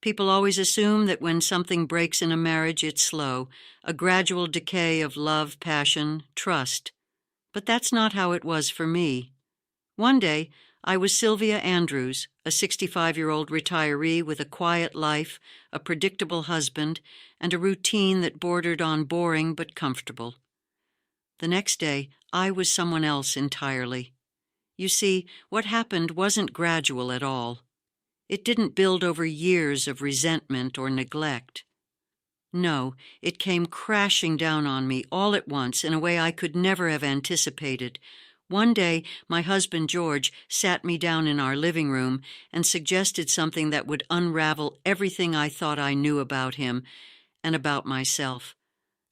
People always assume that when something breaks in a marriage, it's slow, a gradual decay of love, passion, trust. But that's not how it was for me. One day, I was Sylvia Andrews, a 65-year-old retiree with a quiet life, a predictable husband, and a routine that bordered on boring but comfortable. The next day, I was someone else entirely. You see, what happened wasn't gradual at all. It didn't build over years of resentment or neglect. No, it came crashing down on me all at once in a way I could never have anticipated. One day, my husband George sat me down in our living room and suggested something that would unravel everything I thought I knew about him and about myself.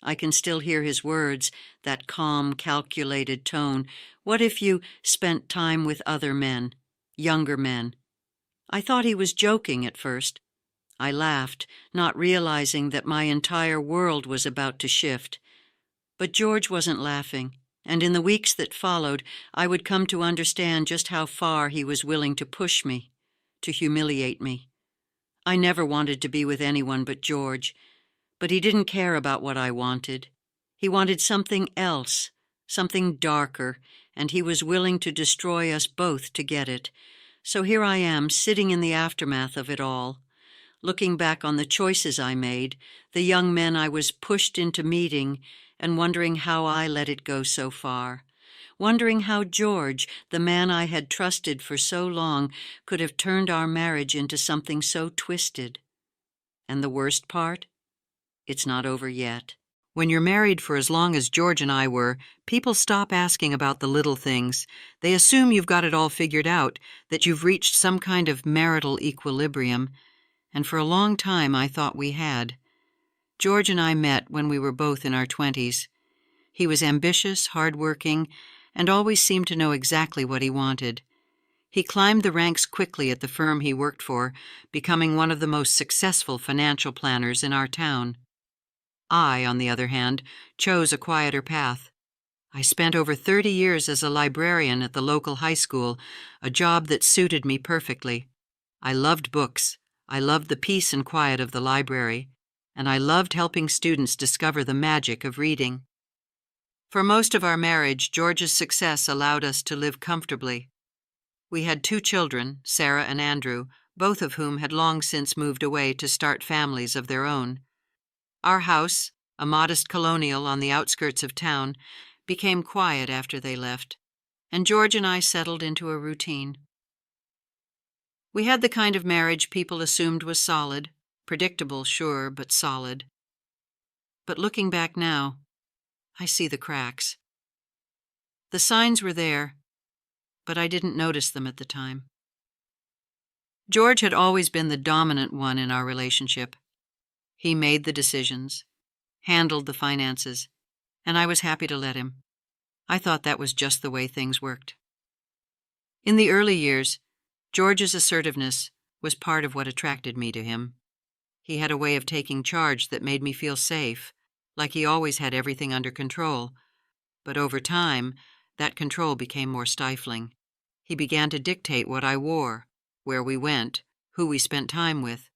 I can still hear his words, that calm, calculated tone. What if you spent time with other men, younger men? I thought he was joking at first. I laughed, not realizing that my entire world was about to shift. But George wasn't laughing, and in the weeks that followed, I would come to understand just how far he was willing to push me, to humiliate me. I never wanted to be with anyone but George, but he didn't care about what I wanted. He wanted something else, something darker, and he was willing to destroy us both to get it. So here I am, sitting in the aftermath of it all, looking back on the choices I made, the young men I was pushed into meeting, and wondering how I let it go so far. Wondering how George, the man I had trusted for so long, could have turned our marriage into something so twisted. And the worst part? It's not over yet. When you're married for as long as George and I were, people stop asking about the little things. They assume you've got it all figured out, that you've reached some kind of marital equilibrium. And for a long time I thought we had. George and I met when we were both in our 20s. He was ambitious, hard-working, and always seemed to know exactly what he wanted. He climbed the ranks quickly at the firm he worked for, becoming one of the most successful financial planners in our town. I, on the other hand, chose a quieter path. I spent over 30 years as a librarian at the local high school, a job that suited me perfectly. I loved books. I loved the peace and quiet of the library, and I loved helping students discover the magic of reading. For most of our marriage, George's success allowed us to live comfortably. We had 2 children, Sarah and Andrew, both of whom had long since moved away to start families of their own. Our house, a modest colonial on the outskirts of town, became quiet after they left, and George and I settled into a routine. We had the kind of marriage people assumed was solid, predictable, sure, but solid. But looking back now, I see the cracks. The signs were there, but I didn't notice them at the time. George had always been the dominant one in our relationship. He made the decisions, handled the finances, and I was happy to let him. I thought that was just the way things worked. In the early years, George's assertiveness was part of what attracted me to him. He had a way of taking charge that made me feel safe, like he always had everything under control. But over time, that control became more stifling. He began to dictate what I wore, where we went, who we spent time with.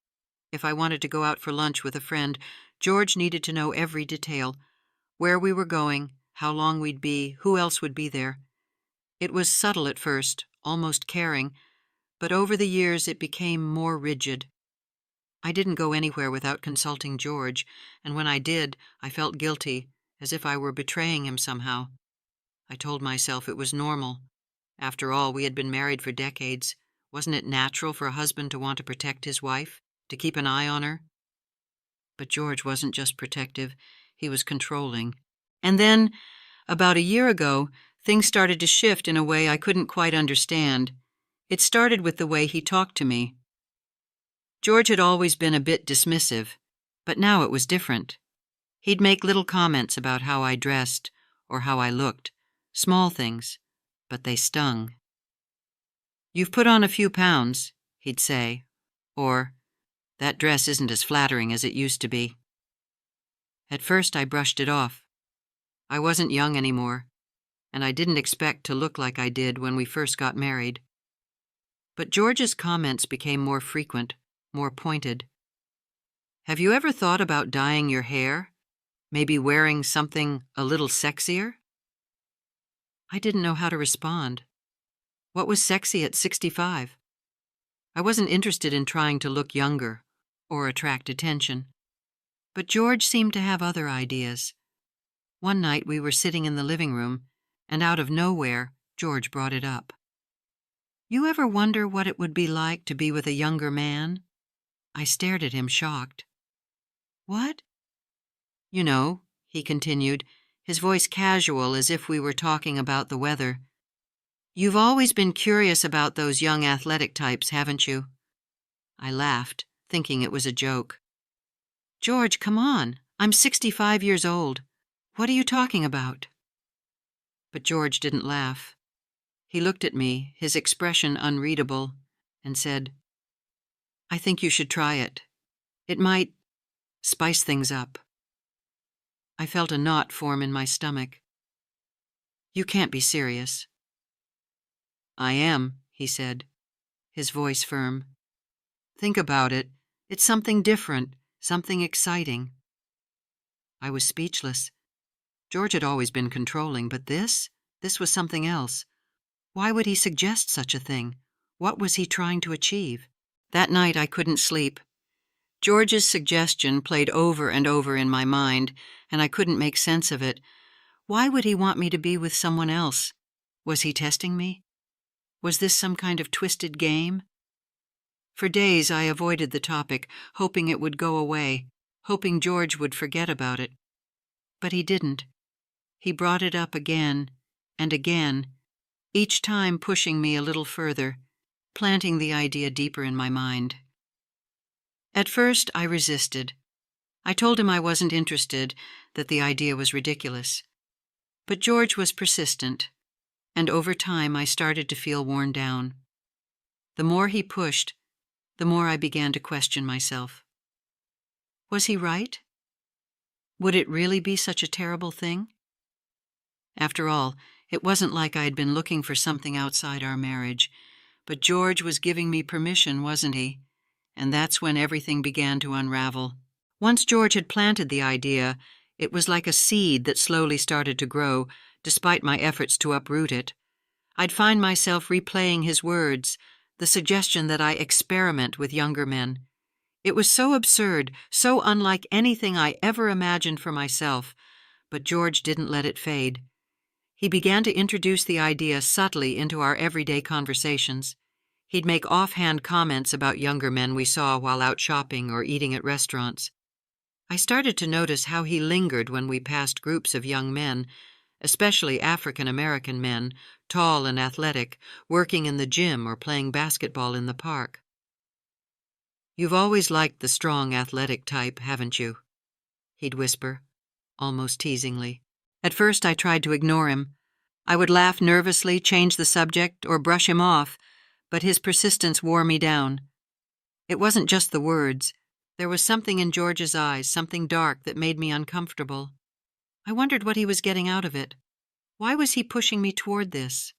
If I wanted to go out for lunch with a friend, George needed to know every detail, where we were going, how long we'd be, who else would be there. It was subtle at first, almost caring, but over the years it became more rigid. I didn't go anywhere without consulting George, and when I did, I felt guilty, as if I were betraying him somehow. I told myself it was normal. After all, we had been married for decades. Wasn't it natural for a husband to want to protect his wife, to keep an eye on her? But George wasn't just protective, he was controlling. And then, about a year ago, things started to shift in a way I couldn't quite understand. It started with the way he talked to me. George had always been a bit dismissive, but now it was different. He'd make little comments about how I dressed or how I looked, small things, but they stung. "You've put on a few pounds," he'd say, or, "That dress isn't as flattering as it used to be." At first I brushed it off. I wasn't young anymore, and I didn't expect to look like I did when we first got married. But George's comments became more frequent, more pointed. Have you ever thought about dyeing your hair? Maybe wearing something a little sexier? I didn't know how to respond. What was sexy at 65? I wasn't interested in trying to look younger or attract attention. But George seemed to have other ideas. One night we were sitting in the living room, and out of nowhere, George brought it up. You ever wonder what it would be like to be with a younger man? I stared at him, shocked. What? You know, he continued, his voice casual as if we were talking about the weather. You've always been curious about those young athletic types, haven't you? I laughed, thinking it was a joke. George, come on. I'm 65 years old. What are you talking about? But George didn't laugh. He looked at me, his expression unreadable, and said, I think you should try it. It might spice things up. I felt a knot form in my stomach. You can't be serious. I am, he said, his voice firm. Think about it. It's something different, something exciting. I was speechless. George had always been controlling, but this was something else. Why would he suggest such a thing? What was he trying to achieve? That night I couldn't sleep. George's suggestion played over and over in my mind, and I couldn't make sense of it. Why would he want me to be with someone else? Was he testing me? Was this some kind of twisted game? For days I avoided the topic, hoping it would go away, hoping George would forget about it. But he didn't. He brought it up again and again, each time pushing me a little further, planting the idea deeper in my mind. At first, I resisted. I told him I wasn't interested, that the idea was ridiculous. But George was persistent, and over time I started to feel worn down. The more he pushed, the more I began to question myself. Was he right? Would it really be such a terrible thing? After all, it wasn't like I had been looking for something outside our marriage, but George was giving me permission, wasn't he? And that's when everything began to unravel. Once George had planted the idea, it was like a seed that slowly started to grow, despite my efforts to uproot it. I'd find myself replaying his words, the suggestion that I experiment with younger men. It was so absurd, so unlike anything I ever imagined for myself, but George didn't let it fade. He began to introduce the idea subtly into our everyday conversations. He'd make offhand comments about younger men we saw while out shopping or eating at restaurants. I started to notice how he lingered when we passed groups of young men, especially African-American men, tall and athletic, working in the gym or playing basketball in the park. You've always liked the strong, athletic type, haven't you? He'd whisper, almost teasingly. At first I tried to ignore him. I would laugh nervously, change the subject, or brush him off, but his persistence wore me down. It wasn't just the words. There was something in George's eyes, something dark that made me uncomfortable. I wondered what he was getting out of it. Why was he pushing me toward this?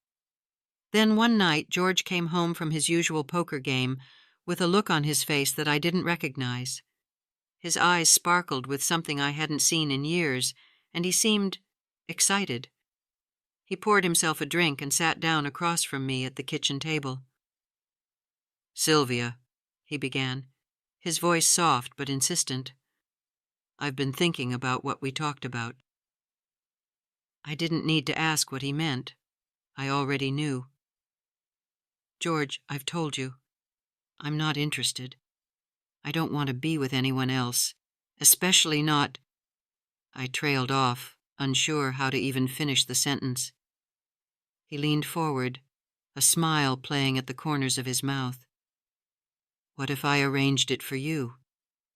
Then one night, George came home from his usual poker game with a look on his face that I didn't recognize. His eyes sparkled with something I hadn't seen in years, and he seemed excited. He poured himself a drink and sat down across from me at the kitchen table. Sylvia, he began, his voice soft but insistent. I've been thinking about what we talked about. I didn't need to ask what he meant. I already knew. George, I've told you. I'm not interested. I don't want to be with anyone else, especially not... I trailed off, unsure how to even finish the sentence. He leaned forward, a smile playing at the corners of his mouth. What if I arranged it for you?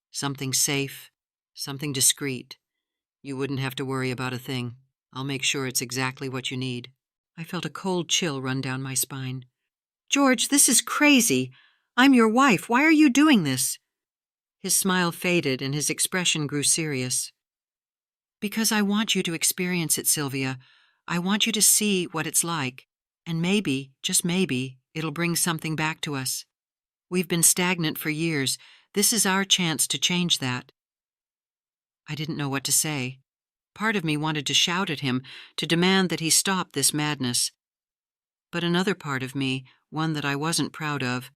Something safe, something discreet. You wouldn't have to worry about a thing. I'll make sure it's exactly what you need. I felt a cold chill run down my spine. George, this is crazy. I'm your wife. Why are you doing this? His smile faded and his expression grew serious. Because I want you to experience it, Sylvia. I want you to see what it's like. And maybe, just maybe, it'll bring something back to us. We've been stagnant for years. This is our chance to change that." I didn't know what to say. Part of me wanted to shout at him, to demand that he stop this madness. But another part of me, one that I wasn't proud of,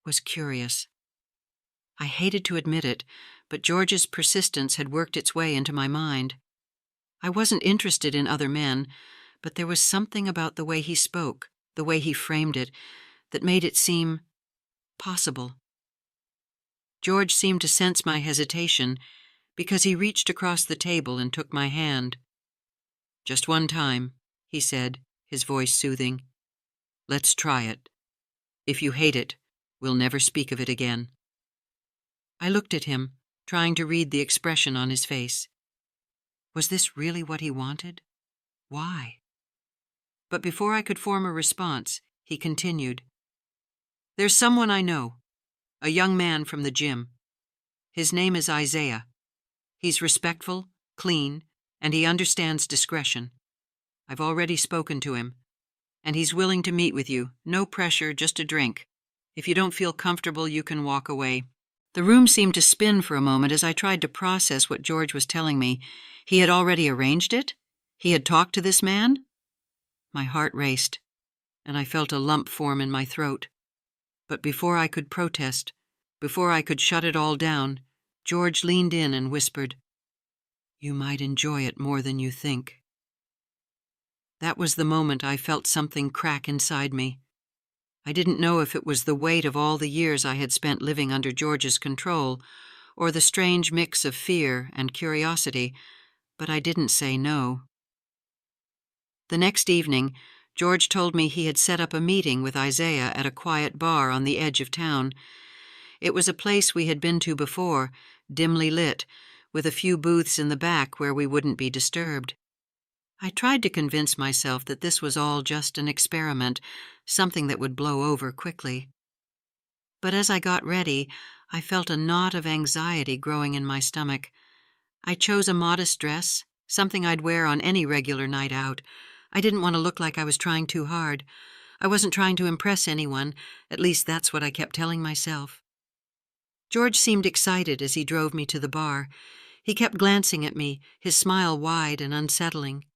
was curious. I hated to admit it, but George's persistence had worked its way into my mind. I wasn't interested in other men, but there was something about the way he spoke, the way he framed it, that made it seem possible. George seemed to sense my hesitation because he reached across the table and took my hand. "Just one time," he said, his voice soothing. "Let's try it. If you hate it, we'll never speak of it again." I looked at him, trying to read the expression on his face. Was this really what he wanted? Why? But before I could form a response, he continued. "There's someone I know, a young man from the gym. His name is Isaiah. He's respectful, clean, and he understands discretion. I've already spoken to him, and he's willing to meet with you. No pressure, just a drink. If you don't feel comfortable, you can walk away." The room seemed to spin for a moment as I tried to process what George was telling me. He had already arranged it? He had talked to this man? My heart raced, and I felt a lump form in my throat. But before I could protest, before I could shut it all down, George leaned in and whispered, "You might enjoy it more than you think." That was the moment I felt something crack inside me. I didn't know if it was the weight of all the years I had spent living under George's control, or the strange mix of fear and curiosity, but I didn't say no. The next evening, George told me he had set up a meeting with Isaiah at a quiet bar on the edge of town. It was a place we had been to before, dimly lit, with a few booths in the back where we wouldn't be disturbed. I tried to convince myself that this was all just an experiment, something that would blow over quickly. But as I got ready, I felt a knot of anxiety growing in my stomach. I chose a modest dress, something I'd wear on any regular night out. I didn't want to look like I was trying too hard. I wasn't trying to impress anyone, at least that's what I kept telling myself. George seemed excited as he drove me to the bar. He kept glancing at me, his smile wide and unsettling.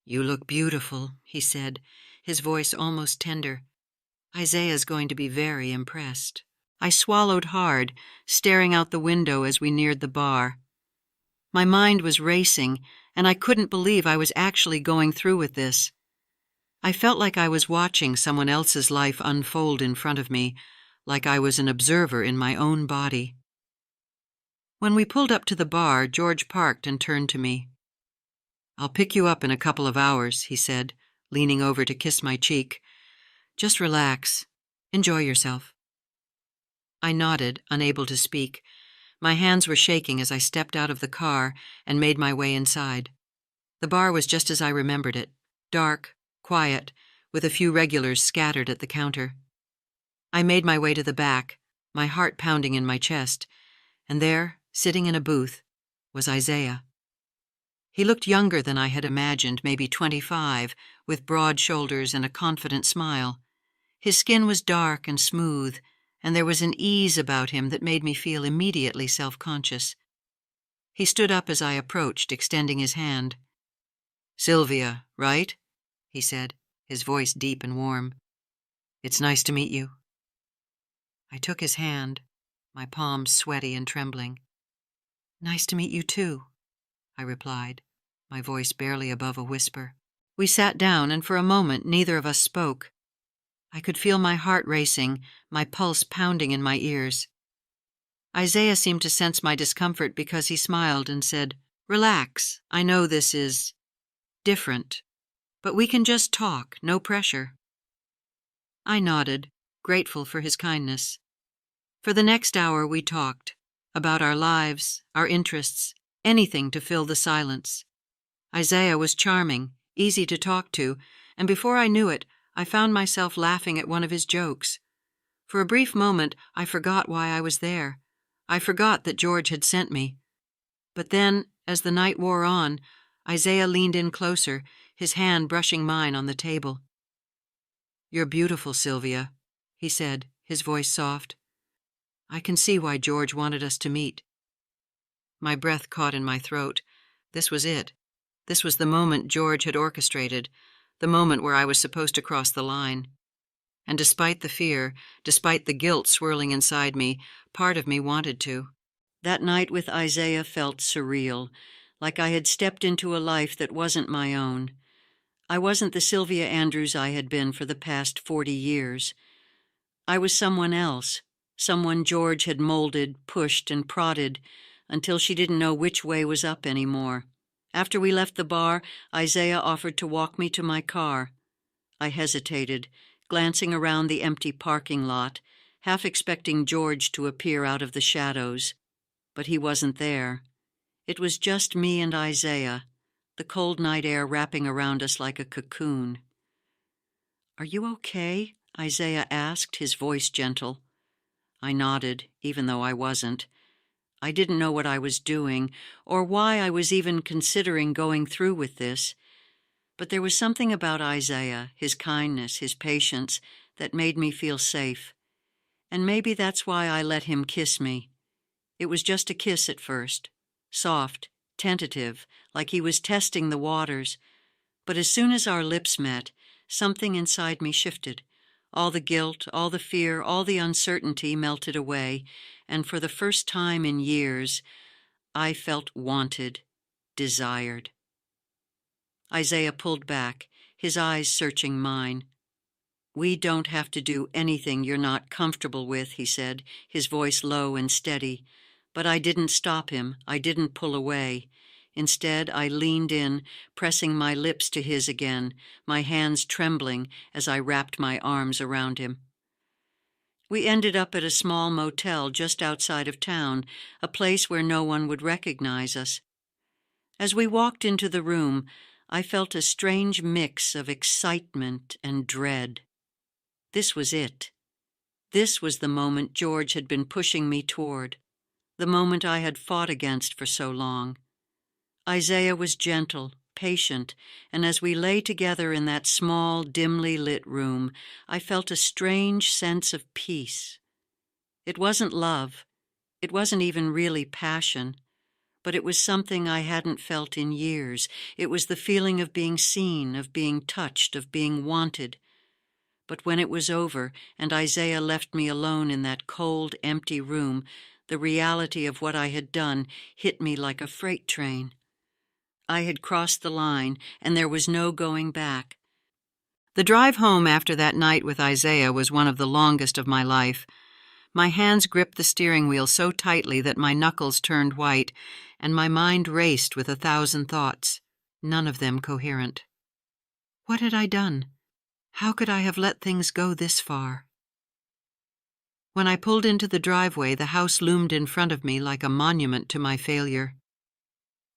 "You look beautiful," he said, his voice almost tender. "Isaiah's going to be very impressed." I swallowed hard, staring out the window as we neared the bar. My mind was racing, and I couldn't believe I was actually going through with this. I felt like I was watching someone else's life unfold in front of me, like I was an observer in my own body. When we pulled up to the bar, George parked and turned to me. "I'll pick you up in a couple of hours," he said, leaning over to kiss my cheek. "Just relax. Enjoy yourself." I nodded, unable to speak. My hands were shaking as I stepped out of the car and made my way inside. The bar was just as I remembered it, dark, quiet, with a few regulars scattered at the counter. I made my way to the back, my heart pounding in my chest, and there, sitting in a booth, was Isaiah. He looked younger than I had imagined, maybe 25, with broad shoulders and a confident smile. His skin was dark and smooth, and there was an ease about him that made me feel immediately self-conscious. He stood up as I approached, extending his hand. "Sylvia, right?" he said, his voice deep and warm. "It's nice to meet you." I took his hand, my palms sweaty and trembling. "Nice to meet you too," I replied, my voice barely above a whisper. We sat down, and for a moment neither of us spoke. I could feel my heart racing, my pulse pounding in my ears. Isaiah seemed to sense my discomfort because he smiled and said, "Relax, I know this is different, but we can just talk, no pressure." I nodded, grateful for his kindness. For the next hour we talked, about our lives, our interests, anything to fill the silence. Isaiah was charming, easy to talk to, and before I knew it, I found myself laughing at one of his jokes. For a brief moment, I forgot why I was there. I forgot that George had sent me. But then, as the night wore on, Isaiah leaned in closer, his hand brushing mine on the table. "You're beautiful, Sylvia," he said, his voice soft. I can see why George wanted us to meet. My breath caught in my throat. This was it. This was the moment George had orchestrated, the moment where I was supposed to cross the line. And despite the fear, despite the guilt swirling inside me, part of me wanted to. That night with Isaiah felt surreal, like I had stepped into a life that wasn't my own. I wasn't the Sylvia Andrews I had been for the past 40 years. I was someone else, someone George had molded, pushed, and prodded until she didn't know which way was up anymore. After we left the bar, Isaiah offered to walk me to my car. I hesitated, glancing around the empty parking lot, half expecting George to appear out of the shadows. But he wasn't there. It was just me and Isaiah, the cold night air wrapping around us like a cocoon. "Are you okay?" Isaiah asked, his voice gentle. I nodded, even though I wasn't. I didn't know what I was doing, or why I was even considering going through with this. But there was something about Isaiah, his kindness, his patience, that made me feel safe. And maybe that's why I let him kiss me. It was just a kiss at first, soft, tentative, like he was testing the waters. But as soon as our lips met, something inside me shifted. All the guilt, all the fear, all the uncertainty melted away, and for the first time in years, I felt wanted, desired. Isaiah pulled back, his eyes searching mine. "We don't have to do anything you're not comfortable with," he said, his voice low and steady. But I didn't stop him. I didn't pull away. Instead, I leaned in, pressing my lips to his again, my hands trembling as I wrapped my arms around him. We ended up at a small motel just outside of town, a place where no one would recognize us. As we walked into the room, I felt a strange mix of excitement and dread. This was it. This was the moment George had been pushing me toward, the moment I had fought against for so long. Isaiah was gentle, patient, and as we lay together in that small, dimly lit room, I felt a strange sense of peace. It wasn't love. It wasn't even really passion. But it was something I hadn't felt in years. It was the feeling of being seen, of being touched, of being wanted. But when it was over, and Isaiah left me alone in that cold, empty room, the reality of what I had done hit me like a freight train. I had crossed the line, and there was no going back. The drive home after that night with Isaiah was one of the longest of my life. My hands gripped the steering wheel so tightly that my knuckles turned white, and my mind raced with 1,000 thoughts, none of them coherent. What had I done? How could I have let things go this far? When I pulled into the driveway, the house loomed in front of me like a monument to my failure.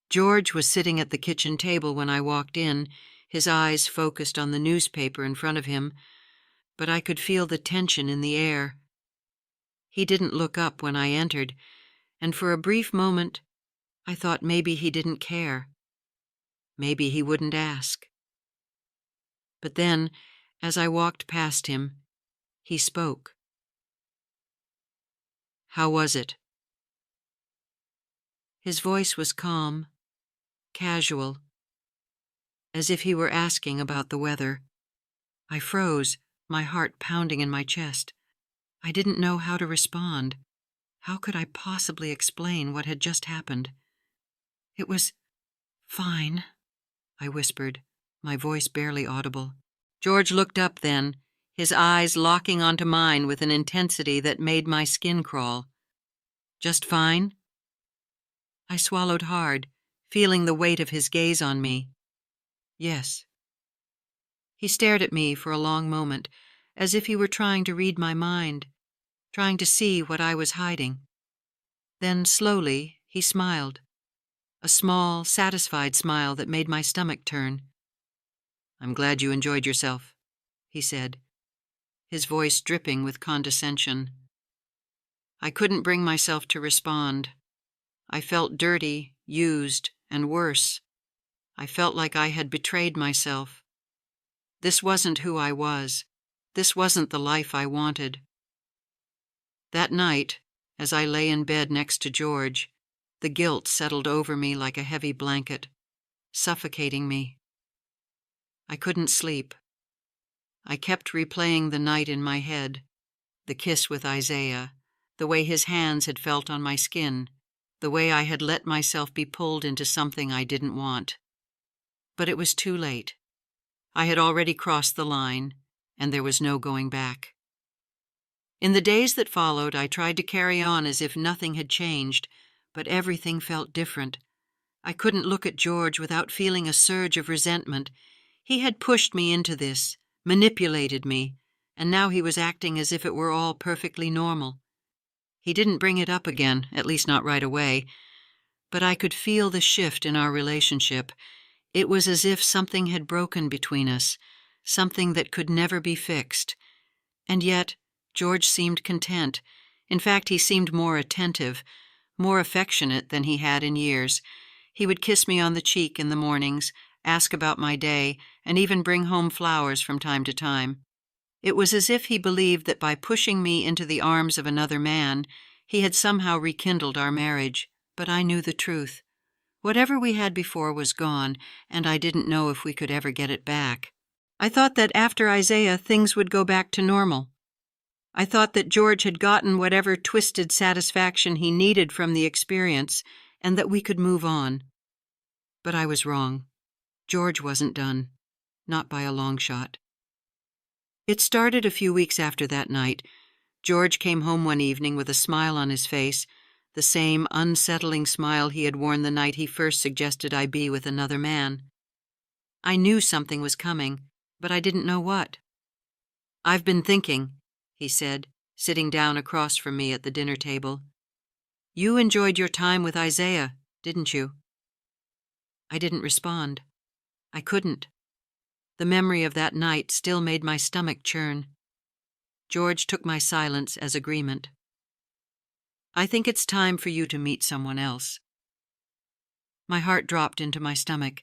George was sitting at the kitchen table when I walked in, his eyes focused on the newspaper in front of him, but I could feel the tension in the air. He didn't look up when I entered, and for a brief moment, I thought maybe he didn't care. Maybe he wouldn't ask. But then, as I walked past him, he spoke. "How was it?" His voice was calm, casual, as if he were asking about the weather. I froze, my heart pounding in my chest. I didn't know how to respond. How could I possibly explain what had just happened? "It was fine," I whispered, my voice barely audible. George looked up then, his eyes locking onto mine with an intensity that made my skin crawl. "Just fine?" I swallowed hard, feeling the weight of his gaze on me. "Yes." He stared at me for a long moment, as if he were trying to read my mind, trying to see what I was hiding. Then, slowly, he smiled. A small, satisfied smile that made my stomach turn. "I'm glad you enjoyed yourself," he said, his voice dripping with condescension. I couldn't bring myself to respond. I felt dirty, used, and worse. I felt like I had betrayed myself. This wasn't who I was. This wasn't the life I wanted. That night, As I lay in bed next to George, the guilt settled over me like a heavy blanket, suffocating me. I couldn't sleep. I kept replaying the night in my head, the kiss with Isaiah, the way his hands had felt on my skin, the way I had let myself be pulled into something I didn't want. But it was too late. I had already crossed the line, and there was no going back. In the days that followed, I tried to carry on as if nothing had changed, but everything felt different. I couldn't look at George without feeling a surge of resentment. He had pushed me into this, manipulated me, and now he was acting as if it were all perfectly normal. He didn't bring it up again, at least not right away, but I could feel the shift in our relationship. It was as if something had broken between us, something that could never be fixed. And yet, George seemed content. In fact, he seemed more attentive, more affectionate than he had in years. He would kiss me on the cheek in the mornings, ask about my day, and even bring home flowers from time to time. It was as if he believed that by pushing me into the arms of another man, he had somehow rekindled our marriage. But I knew the truth. Whatever we had before was gone, and I didn't know if we could ever get it back. I thought that after Isaiah, things would go back to normal. I thought that George had gotten whatever twisted satisfaction he needed from the experience, and that we could move on. But I was wrong. George wasn't done. Not by a long shot. It started a few weeks after that night. George came home one evening with a smile on his face, the same unsettling smile he had worn the night he first suggested I be with another man. I knew something was coming, but I didn't know what. "I've been thinking," he said, sitting down across from me at the dinner table. "You enjoyed your time with Isaiah, didn't you?" I didn't respond. I couldn't. The memory of that night still made my stomach churn. George took my silence as agreement. "I think it's time for you to meet someone else." My heart dropped into my stomach.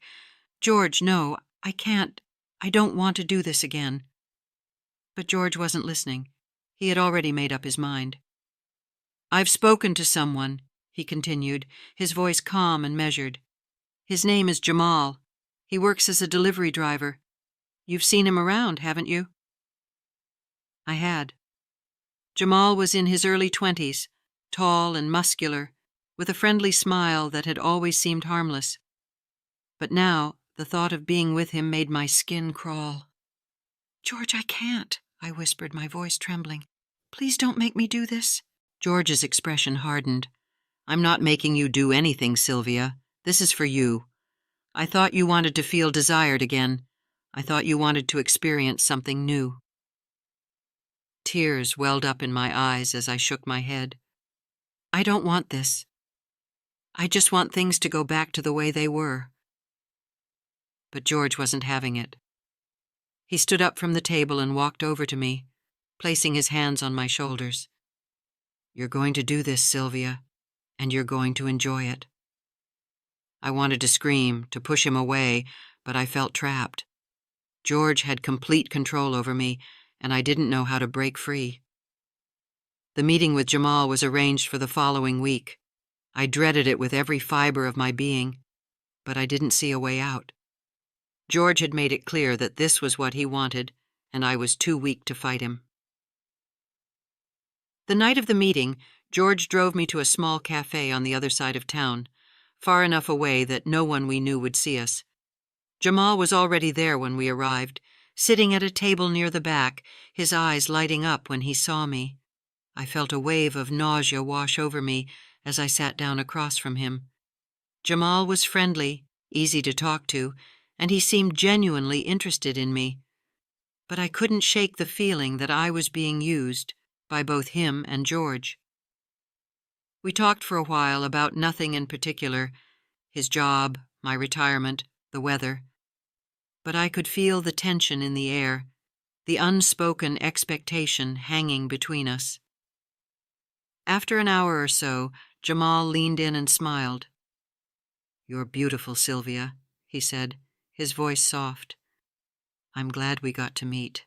"George, no, I can't. I don't want to do this again." But George wasn't listening. He had already made up his mind. "I've spoken to someone," he continued, his voice calm and measured. "His name is Jamal. He works as a delivery driver. You've seen him around, haven't you?" I had. Jamal was in his early 20s, tall and muscular, with a friendly smile that had always seemed harmless. But now, the thought of being with him made my skin crawl. "George, I can't," I whispered, my voice trembling. "Please don't make me do this." George's expression hardened. "I'm not making you do anything, Sylvia. This is for you. I thought you wanted to feel desired again. I thought you wanted to experience something new." Tears welled up in my eyes as I shook my head. "I don't want this. I just want things to go back to the way they were." But George wasn't having it. He stood up from the table and walked over to me, placing his hands on my shoulders. "You're going to do this, Sylvia, and you're going to enjoy it." I wanted to scream, to push him away, but I felt trapped. George had complete control over me, and I didn't know how to break free. The meeting with Jamal was arranged for the following week. I dreaded it with every fiber of my being, but I didn't see a way out. George had made it clear that this was what he wanted, and I was too weak to fight him. The night of the meeting, George drove me to a small cafe on the other side of town, far enough away that no one we knew would see us. Jamal was already there when we arrived, sitting at a table near the back, his eyes lighting up when he saw me. I felt a wave of nausea wash over me as I sat down across from him. Jamal was friendly, easy to talk to, and he seemed genuinely interested in me. But I couldn't shake the feeling that I was being used by both him and George. We talked for a while about nothing in particular, his job, my retirement, the weather. But I could feel the tension in the air, the unspoken expectation hanging between us. After an hour or so, Jamal leaned in and smiled. "You're beautiful, Sylvia," he said, his voice soft. "I'm glad we got to meet."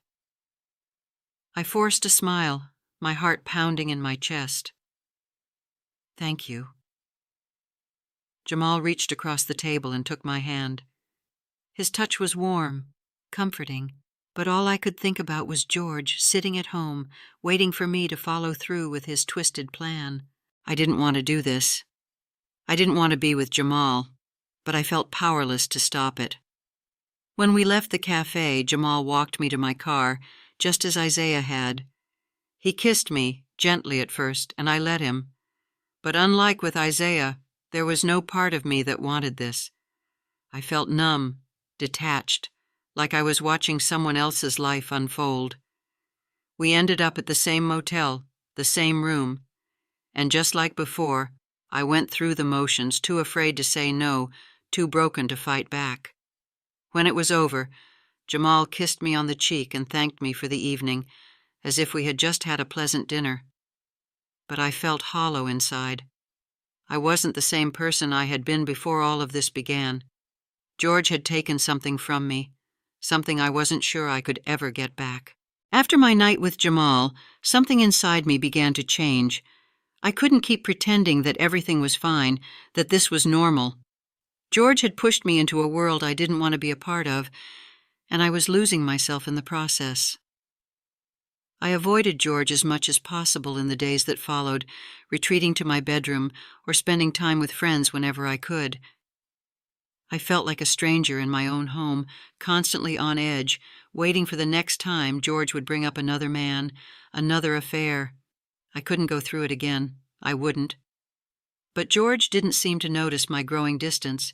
I forced a smile, my heart pounding in my chest. Thank you. Jamal reached across the table and took my hand. His touch was warm, comforting, but all I could think about was George sitting at home, waiting for me to follow through with his twisted plan. I didn't want to do this. I didn't want to be with Jamal, but I felt powerless to stop it. When we left the cafe, Jamal walked me to my car, just as Isaiah had. He kissed me, gently at first, and I let him. But unlike with Isaiah, there was no part of me that wanted this. I felt numb, detached, like I was watching someone else's life unfold. We ended up at the same motel, the same room, and just like before, I went through the motions, too afraid to say no, too broken to fight back. When it was over, Jamal kissed me on the cheek and thanked me for the evening, as if we had just had a pleasant dinner. But I felt hollow inside. I wasn't the same person I had been before all of this began. George had taken something from me, something I wasn't sure I could ever get back. After my night with Jamal, something inside me began to change. I couldn't keep pretending that everything was fine, that this was normal. George had pushed me into a world I didn't want to be a part of, and I was losing myself in the process. I avoided George as much as possible in the days that followed, retreating to my bedroom or spending time with friends whenever I could. I felt like a stranger in my own home, constantly on edge, waiting for the next time George would bring up another man, another affair. I couldn't go through it again. I wouldn't. But George didn't seem to notice my growing distance.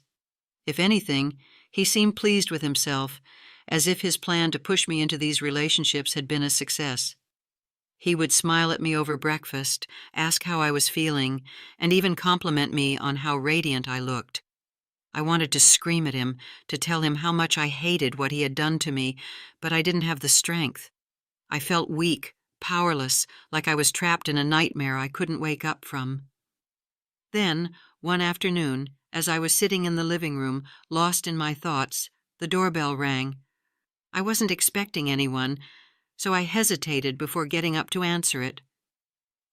If anything, he seemed pleased with himself, as if his plan to push me into these relationships had been a success. He would smile at me over breakfast, ask how I was feeling, and even compliment me on how radiant I looked. I wanted to scream at him, to tell him how much I hated what he had done to me, but I didn't have the strength. I felt weak, powerless, like I was trapped in a nightmare I couldn't wake up from. Then, one afternoon, as I was sitting in the living room, lost in my thoughts, the doorbell rang. I wasn't expecting anyone, so I hesitated before getting up to answer it.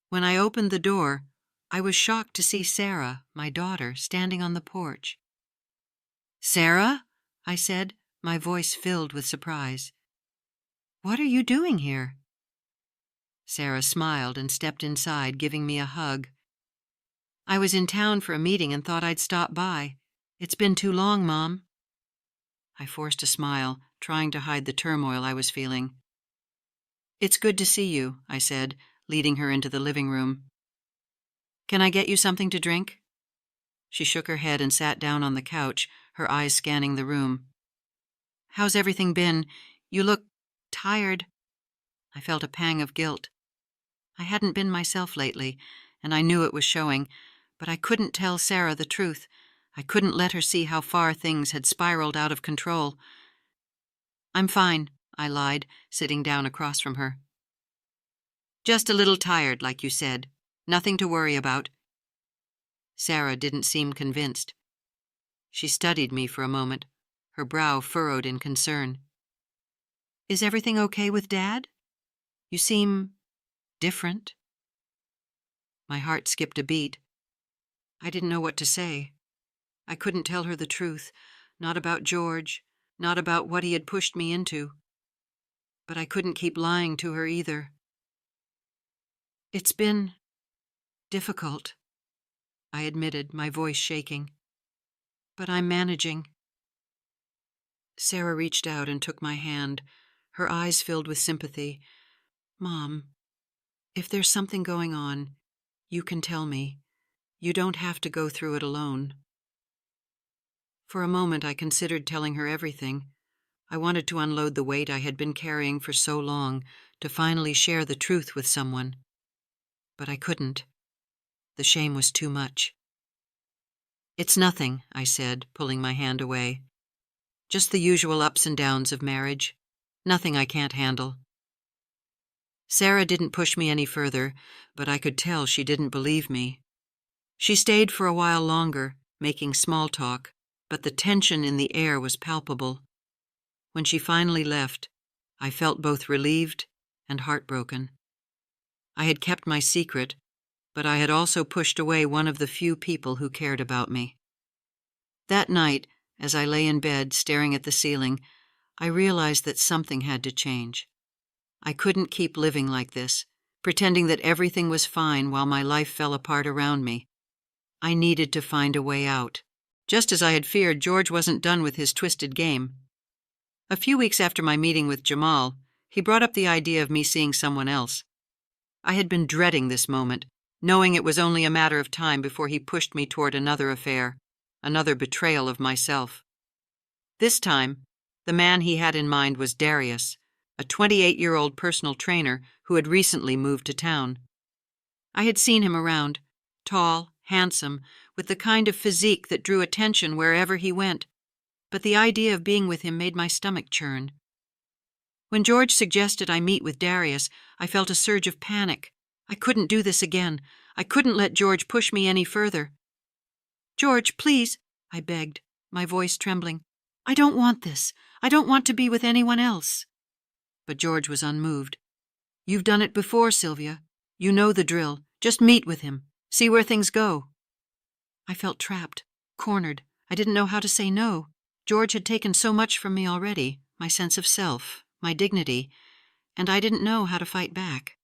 When I opened the door, I was shocked to see Sarah, my daughter, standing on the porch. "Sarah?" I said, my voice filled with surprise. "What are you doing here?" Sarah smiled and stepped inside, giving me a hug. "I was in town for a meeting and thought I'd stop by. It's been too long, Mom." I forced a smile, trying to hide the turmoil I was feeling. "It's good to see you," I said, leading her into the living room. "Can I get you something to drink?" She shook her head and sat down on the couch, her eyes scanning the room. "How's everything been? You look tired." I felt a pang of guilt. I hadn't been myself lately, and I knew it was showing, but I couldn't tell Sarah the truth. I couldn't let her see how far things had spiraled out of control. "I'm fine," I lied, sitting down across from her. "Just a little tired, like you said. Nothing to worry about." Sarah didn't seem convinced. She studied me for a moment, her brow furrowed in concern. "Is everything okay with Dad? You seem different." My heart skipped a beat. I didn't know what to say. I couldn't tell her the truth, not about George, not about what he had pushed me into. But I couldn't keep lying to her either. "It's been difficult," I admitted, my voice shaking. "But I'm managing." Sarah reached out and took my hand, her eyes filled with sympathy. "Mom, if there's something going on, you can tell me. You don't have to go through it alone." For a moment I considered telling her everything. I wanted to unload the weight I had been carrying for so long, to finally share the truth with someone. But I couldn't. The shame was too much. "It's nothing," I said, pulling my hand away. "Just the usual ups and downs of marriage. Nothing I can't handle." Sarah didn't push me any further, but I could tell she didn't believe me. She stayed for a while longer, making small talk, but the tension in the air was palpable. When she finally left, I felt both relieved and heartbroken. I had kept my secret, but I had also pushed away one of the few people who cared about me. That night, as I lay in bed staring at the ceiling, I realized that something had to change. I couldn't keep living like this, pretending that everything was fine while my life fell apart around me. I needed to find a way out. Just as I had feared, George wasn't done with his twisted game. A few weeks after my meeting with Jamal, he brought up the idea of me seeing someone else. I had been dreading this moment, knowing it was only a matter of time before he pushed me toward another affair, another betrayal of myself. This time, the man he had in mind was Darius, a 28-year-old personal trainer who had recently moved to town. I had seen him around, tall, handsome, with the kind of physique that drew attention wherever he went, but the idea of being with him made my stomach churn. When George suggested I meet with Darius, I felt a surge of panic. I couldn't do this again. I couldn't let George push me any further. "George, please," I begged, my voice trembling. "I don't want this. I don't want to be with anyone else." But George was unmoved. "You've done it before, Sylvia. You know the drill. Just meet with him. See where things go." I felt trapped, cornered. I didn't know how to say no. George had taken so much from me already, my sense of self, my dignity, and I didn't know how to fight back.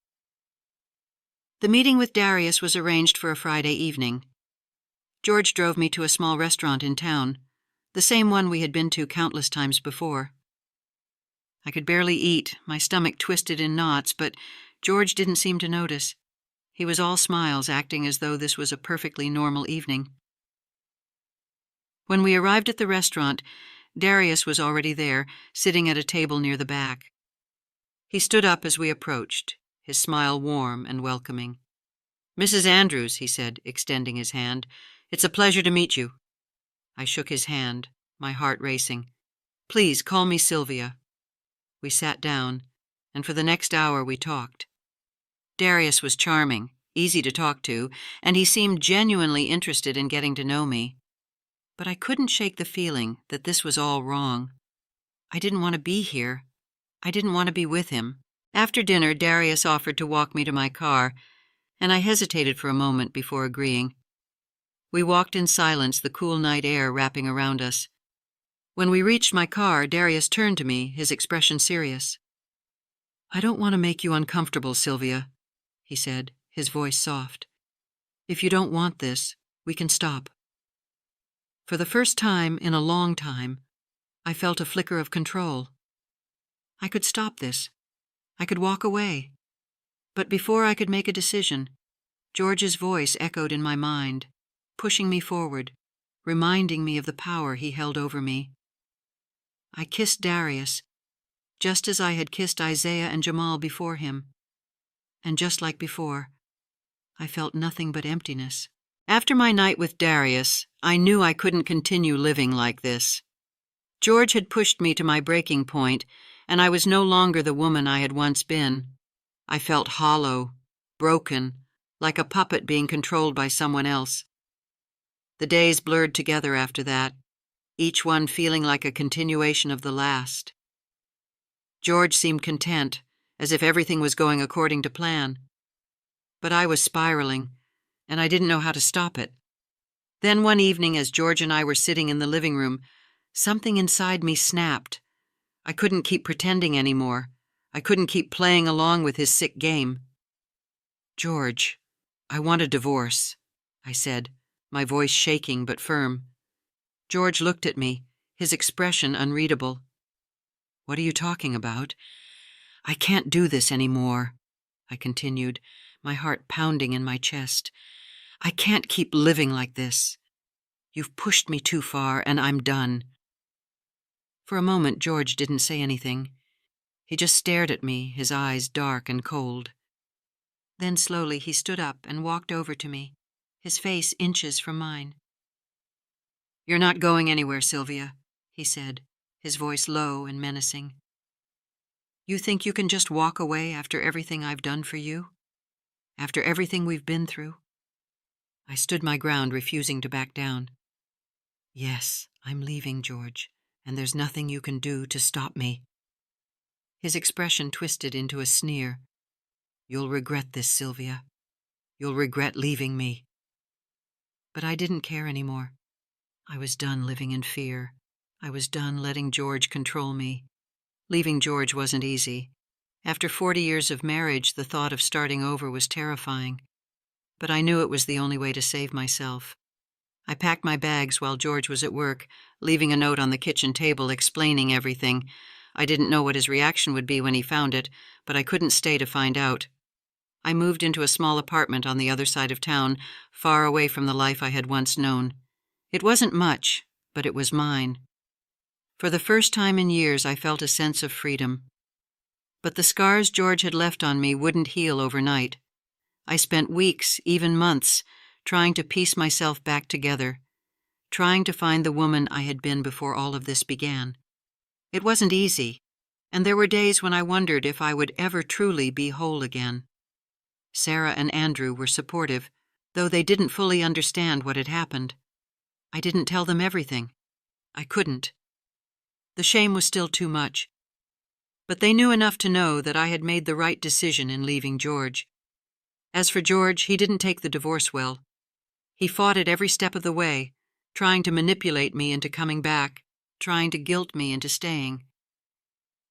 The meeting with Darius was arranged for a Friday evening. George drove me to a small restaurant in town, the same one we had been to countless times before. I could barely eat, my stomach twisted in knots, but George didn't seem to notice. He was all smiles, acting as though this was a perfectly normal evening. When we arrived at the restaurant, Darius was already there, sitting at a table near the back. He stood up as we approached, his smile warm and welcoming. "Mrs. Andrews," he said, extending his hand, "it's a pleasure to meet you." I shook his hand, my heart racing. "Please call me Sylvia." We sat down, and for the next hour we talked. Darius was charming, easy to talk to, and he seemed genuinely interested in getting to know me. But I couldn't shake the feeling that this was all wrong. I didn't want to be here. I didn't want to be with him. After dinner, Darius offered to walk me to my car, and I hesitated for a moment before agreeing. We walked in silence, the cool night air wrapping around us. When we reached my car, Darius turned to me, his expression serious. "I don't want to make you uncomfortable, Sylvia," he said, his voice soft. "If you don't want this, we can stop." For the first time in a long time, I felt a flicker of control. I could stop this. I could walk away. But before I could make a decision, George's voice echoed in my mind, pushing me forward, reminding me of the power he held over me. I kissed Darius, just as I had kissed Isaiah and Jamal before him. And just like before, I felt nothing but emptiness. After my night with Darius, I knew I couldn't continue living like this. George had pushed me to my breaking point, and I was no longer the woman I had once been. I felt hollow, broken, like a puppet being controlled by someone else. The days blurred together after that, each one feeling like a continuation of the last. George seemed content, as if everything was going according to plan. But I was spiraling, and I didn't know how to stop it. Then one evening, as George and I were sitting in the living room, something inside me snapped. I couldn't keep pretending anymore. I couldn't keep playing along with his sick game. "George, I want a divorce," I said, my voice shaking but firm. George looked at me, his expression unreadable. "What are you talking about?" "I can't do this anymore," I continued, my heart pounding in my chest. "I can't keep living like this. You've pushed me too far, and I'm done." For a moment, George didn't say anything. He just stared at me, his eyes dark and cold. Then slowly he stood up and walked over to me, his face inches from mine. "You're not going anywhere, Sylvia," he said, his voice low and menacing. "You think you can just walk away after everything I've done for you? After everything we've been through?" I stood my ground, refusing to back down. "Yes, I'm leaving, George, and there's nothing you can do to stop me." His expression twisted into a sneer. "You'll regret this, Sylvia. You'll regret leaving me." But I didn't care anymore. I was done living in fear. I was done letting George control me. Leaving George wasn't easy. After 40 years of marriage, the thought of starting over was terrifying. But I knew it was the only way to save myself. I packed my bags while George was at work, leaving a note on the kitchen table explaining everything. I didn't know what his reaction would be when he found it, but I couldn't stay to find out. I moved into a small apartment on the other side of town, far away from the life I had once known. It wasn't much, but it was mine. For the first time in years, I felt a sense of freedom. But the scars George had left on me wouldn't heal overnight. I spent weeks, even months, trying to piece myself back together, trying to find the woman I had been before all of this began. It wasn't easy, and there were days when I wondered if I would ever truly be whole again. Sarah and Andrew were supportive, though they didn't fully understand what had happened. I didn't tell them everything. I couldn't. The shame was still too much. But they knew enough to know that I had made the right decision in leaving George. As for George, he didn't take the divorce well. He fought it every step of the way, trying to manipulate me into coming back, trying to guilt me into staying.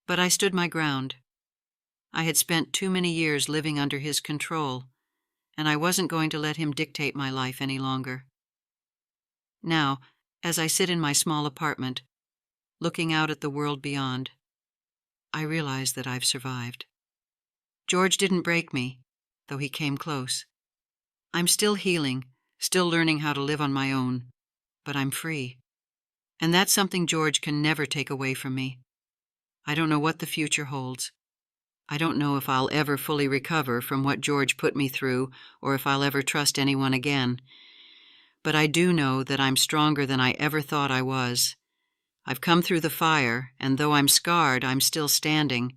But I stood my ground. I had spent too many years living under his control, and I wasn't going to let him dictate my life any longer. Now, as I sit in my small apartment, looking out at the world beyond, I realize that I've survived. George didn't break me, though he came close. I'm still healing, still learning how to live on my own, but I'm free. And that's something George can never take away from me. I don't know what the future holds. I don't know if I'll ever fully recover from what George put me through or if I'll ever trust anyone again. But I do know that I'm stronger than I ever thought I was. I've come through the fire, and though I'm scarred, I'm still standing.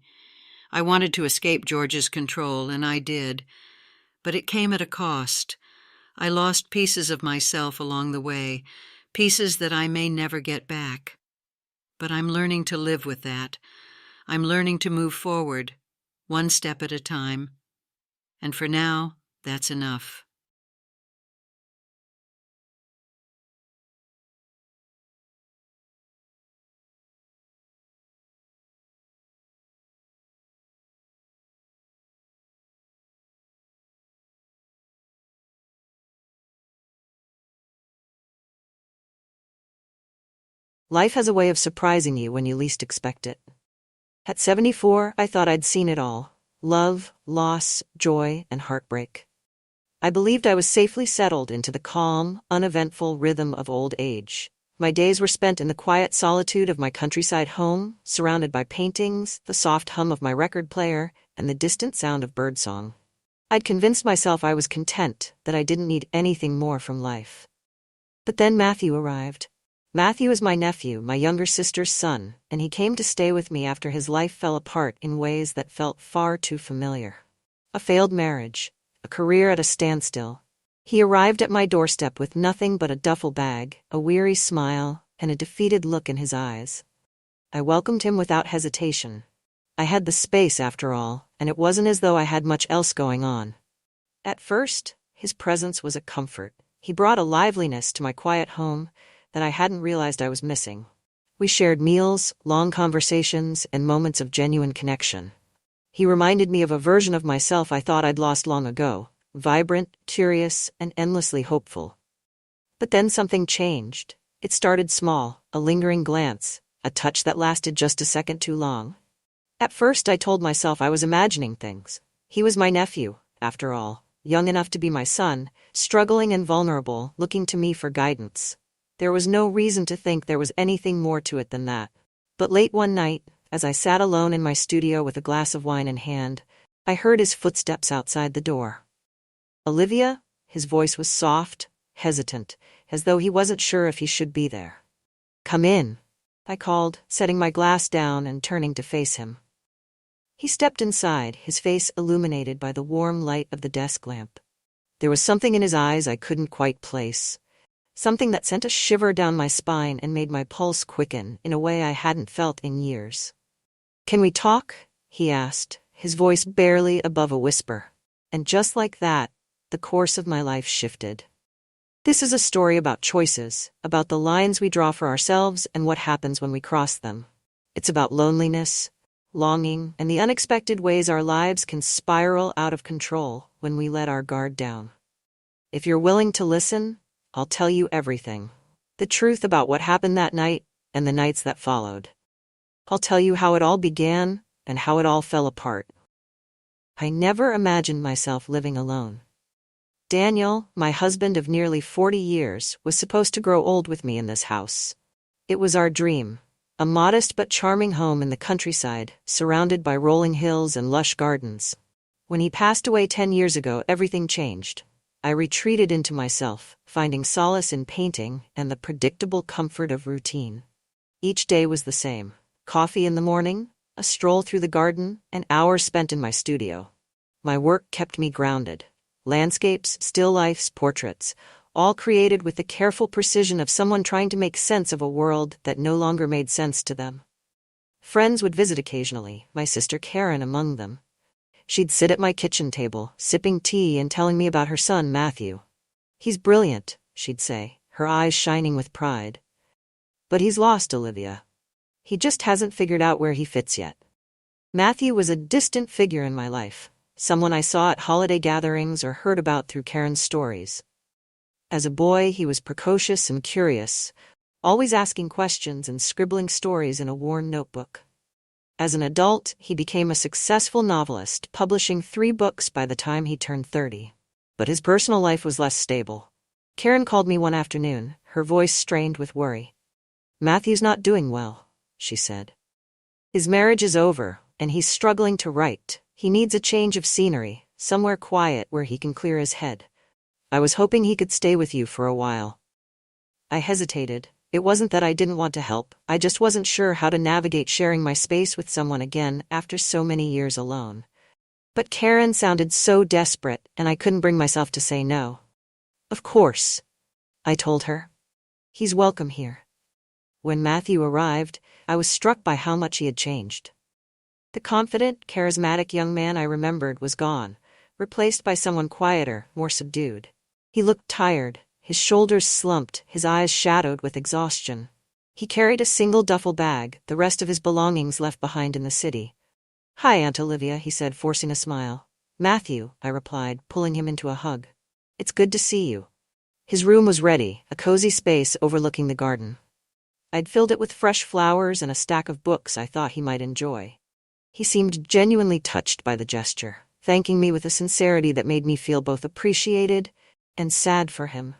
I wanted to escape George's control, and I did. But it came at a cost. I lost pieces of myself along the way, pieces that I may never get back. But I'm learning to live with that. I'm learning to move forward, one step at a time. And for now, that's enough. Life has a way of surprising you when you least expect it. At 74, I thought I'd seen it all: love, loss, joy, and heartbreak. I believed I was safely settled into the calm, uneventful rhythm of old age. My days were spent in the quiet solitude of my countryside home, surrounded by paintings, the soft hum of my record player, and the distant sound of birdsong. I'd convinced myself I was content, that I didn't need anything more from life. But then Matthew arrived. Matthew is my nephew, my younger sister's son, and he came to stay with me after his life fell apart in ways that felt far too familiar. A failed marriage, a career at a standstill. He arrived at my doorstep with nothing but a duffel bag, a weary smile, and a defeated look in his eyes. I welcomed him without hesitation. I had the space, after all, and it wasn't as though I had much else going on. At first, his presence was a comfort. He brought a liveliness to my quiet home that I hadn't realized I was missing. We shared meals, long conversations, and moments of genuine connection. He reminded me of a version of myself I thought I'd lost long ago, vibrant, curious, and endlessly hopeful. But then something changed. It started small, a lingering glance, a touch that lasted just a second too long. At first I told myself I was imagining things. He was my nephew, after all, young enough to be my son, struggling and vulnerable, looking to me for guidance. There was no reason to think there was anything more to it than that. But late one night, as I sat alone in my studio with a glass of wine in hand, I heard his footsteps outside the door. "Olivia?" His voice was soft, hesitant, as though he wasn't sure if he should be there. "Come in," I called, setting my glass down and turning to face him. He stepped inside, his face illuminated by the warm light of the desk lamp. There was something in his eyes I couldn't quite place. Something that sent a shiver down my spine and made my pulse quicken in a way I hadn't felt in years. "Can we talk?" he asked, his voice barely above a whisper. And just like that, the course of my life shifted. This is a story about choices, about the lines we draw for ourselves and what happens when we cross them. It's about loneliness, longing, and the unexpected ways our lives can spiral out of control when we let our guard down. If you're willing to listen, I'll tell you everything. The truth about what happened that night and the nights that followed. I'll tell you how it all began and how it all fell apart. I never imagined myself living alone. Daniel, my husband of nearly 40 years, was supposed to grow old with me in this house. It was our dream, a modest but charming home in the countryside, surrounded by rolling hills and lush gardens. When he passed away 10 years ago, everything changed. I retreated into myself, finding solace in painting and the predictable comfort of routine. Each day was the same. Coffee in the morning, a stroll through the garden, an hour spent in my studio. My work kept me grounded. Landscapes, still lifes, portraits, all created with the careful precision of someone trying to make sense of a world that no longer made sense to them. Friends would visit occasionally, my sister Karen among them. She'd sit at my kitchen table, sipping tea and telling me about her son, Matthew. "He's brilliant," she'd say, her eyes shining with pride. "But he's lost, Olivia. He just hasn't figured out where he fits yet." Matthew was a distant figure in my life, someone I saw at holiday gatherings or heard about through Karen's stories. As a boy, he was precocious and curious, always asking questions and scribbling stories in a worn notebook. As an adult, he became a successful novelist, publishing 3 books by the time he turned 30. But his personal life was less stable. Karen called me one afternoon, her voice strained with worry. "Matthew's not doing well," she said. "His marriage is over, and he's struggling to write. He needs a change of scenery, somewhere quiet where he can clear his head. I was hoping he could stay with you for a while." I hesitated. It wasn't that I didn't want to help, I just wasn't sure how to navigate sharing my space with someone again after so many years alone. But Karen sounded so desperate, and I couldn't bring myself to say no. "Of course," I told her. "He's welcome here." When Matthew arrived, I was struck by how much he had changed. The confident, charismatic young man I remembered was gone, replaced by someone quieter, more subdued. He looked tired, his shoulders slumped, his eyes shadowed with exhaustion. He carried a single duffel bag, the rest of his belongings left behind in the city. "Hi, Aunt Olivia," he said, forcing a smile. "Matthew," I replied, pulling him into a hug. "It's good to see you." His room was ready, a cozy space overlooking the garden. I'd filled it with fresh flowers and a stack of books I thought he might enjoy. He seemed genuinely touched by the gesture, thanking me with a sincerity that made me feel both appreciated and sad for him.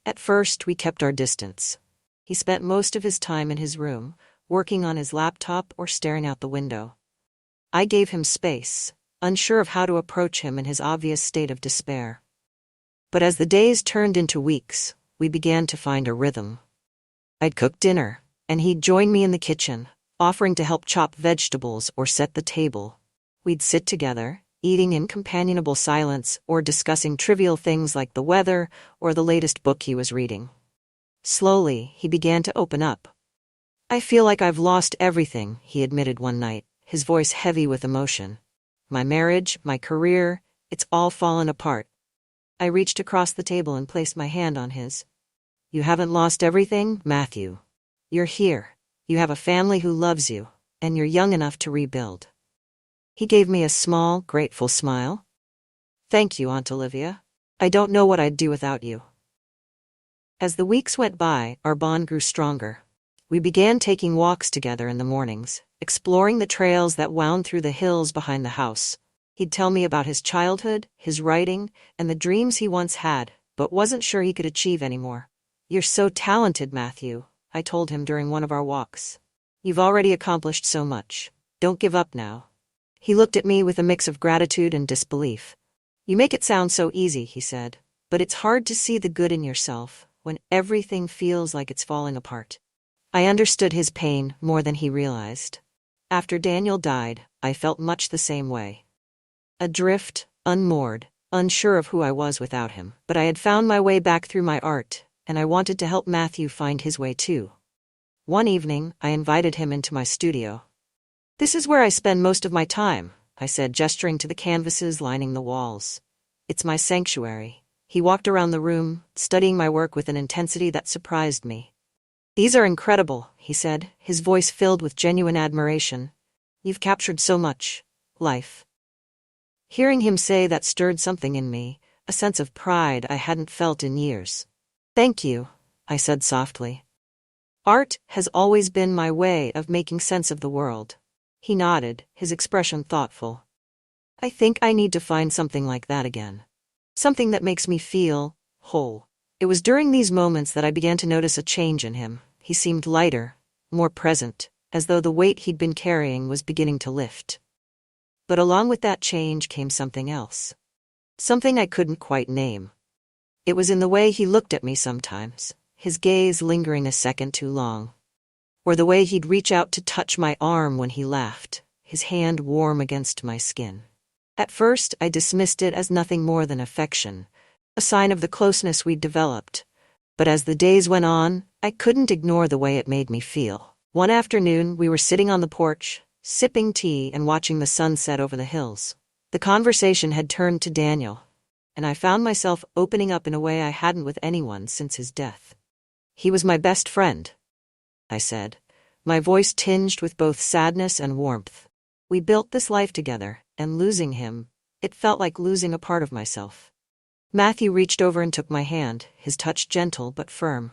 At first, we kept our distance. He spent most of his time in his room, working on his laptop or staring out the window. I gave him space, unsure of how to approach him in his obvious state of despair. But as the days turned into weeks, we began to find a rhythm. I'd cook dinner, and he'd join me in the kitchen, offering to help chop vegetables or set the table. We'd sit together, eating in companionable silence or discussing trivial things like the weather or the latest book he was reading. Slowly, he began to open up. "I feel like I've lost everything," he admitted one night, his voice heavy with emotion. "My marriage, my career, it's all fallen apart." I reached across the table and placed my hand on his. "You haven't lost everything, Matthew. You're here. You have a family who loves you, and you're young enough to rebuild." He gave me a small, grateful smile. "Thank you, Aunt Olivia. I don't know what I'd do without you." As the weeks went by, our bond grew stronger. We began taking walks together in the mornings, exploring the trails that wound through the hills behind the house. He'd tell me about his childhood, his writing, and the dreams he once had, but wasn't sure he could achieve anymore. "You're so talented, Matthew," I told him during one of our walks. "You've already accomplished so much. Don't give up now." He looked at me with a mix of gratitude and disbelief. "You make it sound so easy," he said, "but it's hard to see the good in yourself when everything feels like it's falling apart." I understood his pain more than he realized. After Daniel died, I felt much the same way. Adrift, unmoored, unsure of who I was without him, but I had found my way back through my art, and I wanted to help Matthew find his way too. One evening, I invited him into my studio. "This is where I spend most of my time," I said, gesturing to the canvases lining the walls. It's my sanctuary. He walked around the room, studying my work with an intensity that surprised me. These are incredible, he said, his voice filled with genuine admiration. You've captured so much life. Hearing him say that stirred something in me, a sense of pride I hadn't felt in years. Thank you, I said softly. Art has always been my way of making sense of the world. He nodded, his expression thoughtful. I think I need to find something like that again. Something that makes me feel whole. It was during these moments that I began to notice a change in him. He seemed lighter, more present, as though the weight he'd been carrying was beginning to lift. But along with that change came something else. Something I couldn't quite name. It was in the way he looked at me sometimes, his gaze lingering a second too long. Or the way he'd reach out to touch my arm when he laughed, his hand warm against my skin. At first, I dismissed it as nothing more than affection, a sign of the closeness we'd developed. But as the days went on, I couldn't ignore the way it made me feel. One afternoon, we were sitting on the porch, sipping tea and watching the sun set over the hills. The conversation had turned to Daniel, and I found myself opening up in a way I hadn't with anyone since his death. He was my best friend, I said, my voice tinged with both sadness and warmth. We built this life together, and losing him, it felt like losing a part of myself. Matthew reached over and took my hand, his touch gentle but firm.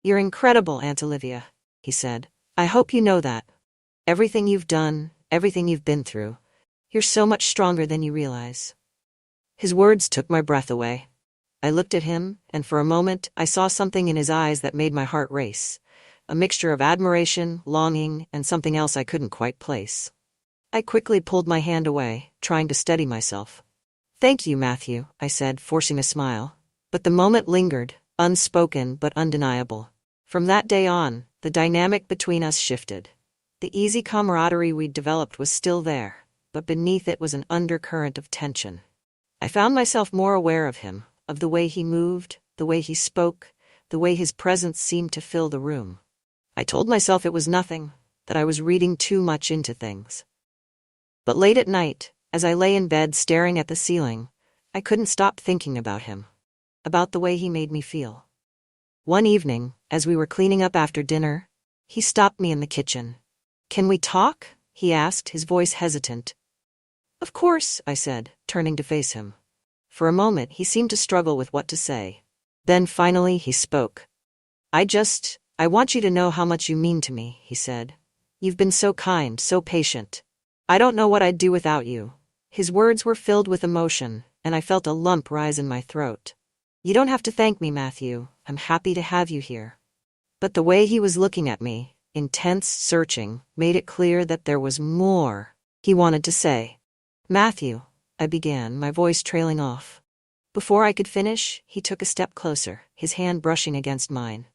You're incredible, Aunt Olivia, he said. I hope you know that. Everything you've done, everything you've been through, you're so much stronger than you realize. His words took my breath away. I looked at him, and for a moment I saw something in his eyes that made my heart race, a mixture of admiration, longing, and something else I couldn't quite place. I quickly pulled my hand away, trying to steady myself. Thank you, Matthew, I said, forcing a smile. But the moment lingered, unspoken but undeniable. From that day on, the dynamic between us shifted. The easy camaraderie we'd developed was still there, but beneath it was an undercurrent of tension. I found myself more aware of him, of the way he moved, the way he spoke, the way his presence seemed to fill the room. I told myself it was nothing, that I was reading too much into things. But late at night, as I lay in bed staring at the ceiling, I couldn't stop thinking about him, about the way he made me feel. One evening, as we were cleaning up after dinner, he stopped me in the kitchen. Can we talk? He asked, his voice hesitant. Of course, I said, turning to face him. For a moment, he seemed to struggle with what to say. Then finally he spoke. I want you to know how much you mean to me, he said. You've been so kind, so patient. I don't know what I'd do without you. His words were filled with emotion, and I felt a lump rise in my throat. You don't have to thank me, Matthew. I'm happy to have you here. But the way he was looking at me, intense, searching, made it clear that there was more he wanted to say. Matthew, I began, my voice trailing off. Before I could finish, he took a step closer, his hand brushing against mine.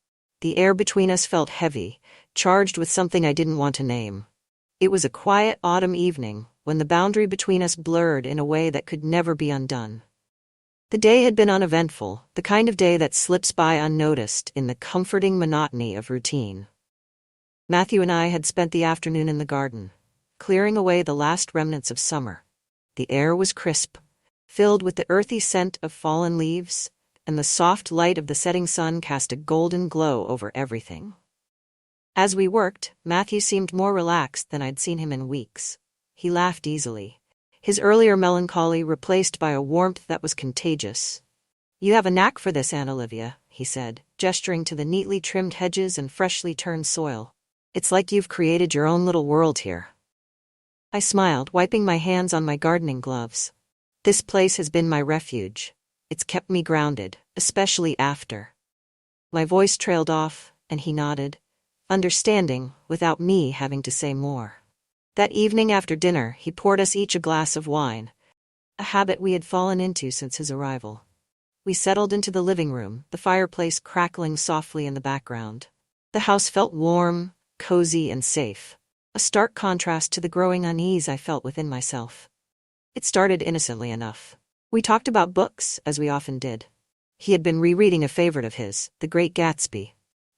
The air between us felt heavy, charged with something I didn't want to name. It was a quiet autumn evening, when the boundary between us blurred in a way that could never be undone. The day had been uneventful, the kind of day that slips by unnoticed in the comforting monotony of routine. Matthew and I had spent the afternoon in the garden, clearing away the last remnants of summer. The air was crisp, filled with the earthy scent of fallen leaves, and the soft light of the setting sun cast a golden glow over everything. As we worked, Matthew seemed more relaxed than I'd seen him in weeks. He laughed easily, his earlier melancholy replaced by a warmth that was contagious. You have a knack for this, Aunt Olivia, he said, gesturing to the neatly trimmed hedges and freshly turned soil. It's like you've created your own little world here. I smiled, wiping my hands on my gardening gloves. This place has been my refuge. It's kept me grounded, especially after. My voice trailed off, and he nodded, understanding without me having to say more. That evening after dinner, he poured us each a glass of wine, a habit we had fallen into since his arrival. We settled into the living room, the fireplace crackling softly in the background. The house felt warm, cozy, and safe, a stark contrast to the growing unease I felt within myself. It started innocently enough. We talked about books, as we often did. He had been rereading a favorite of his, The Great Gatsby,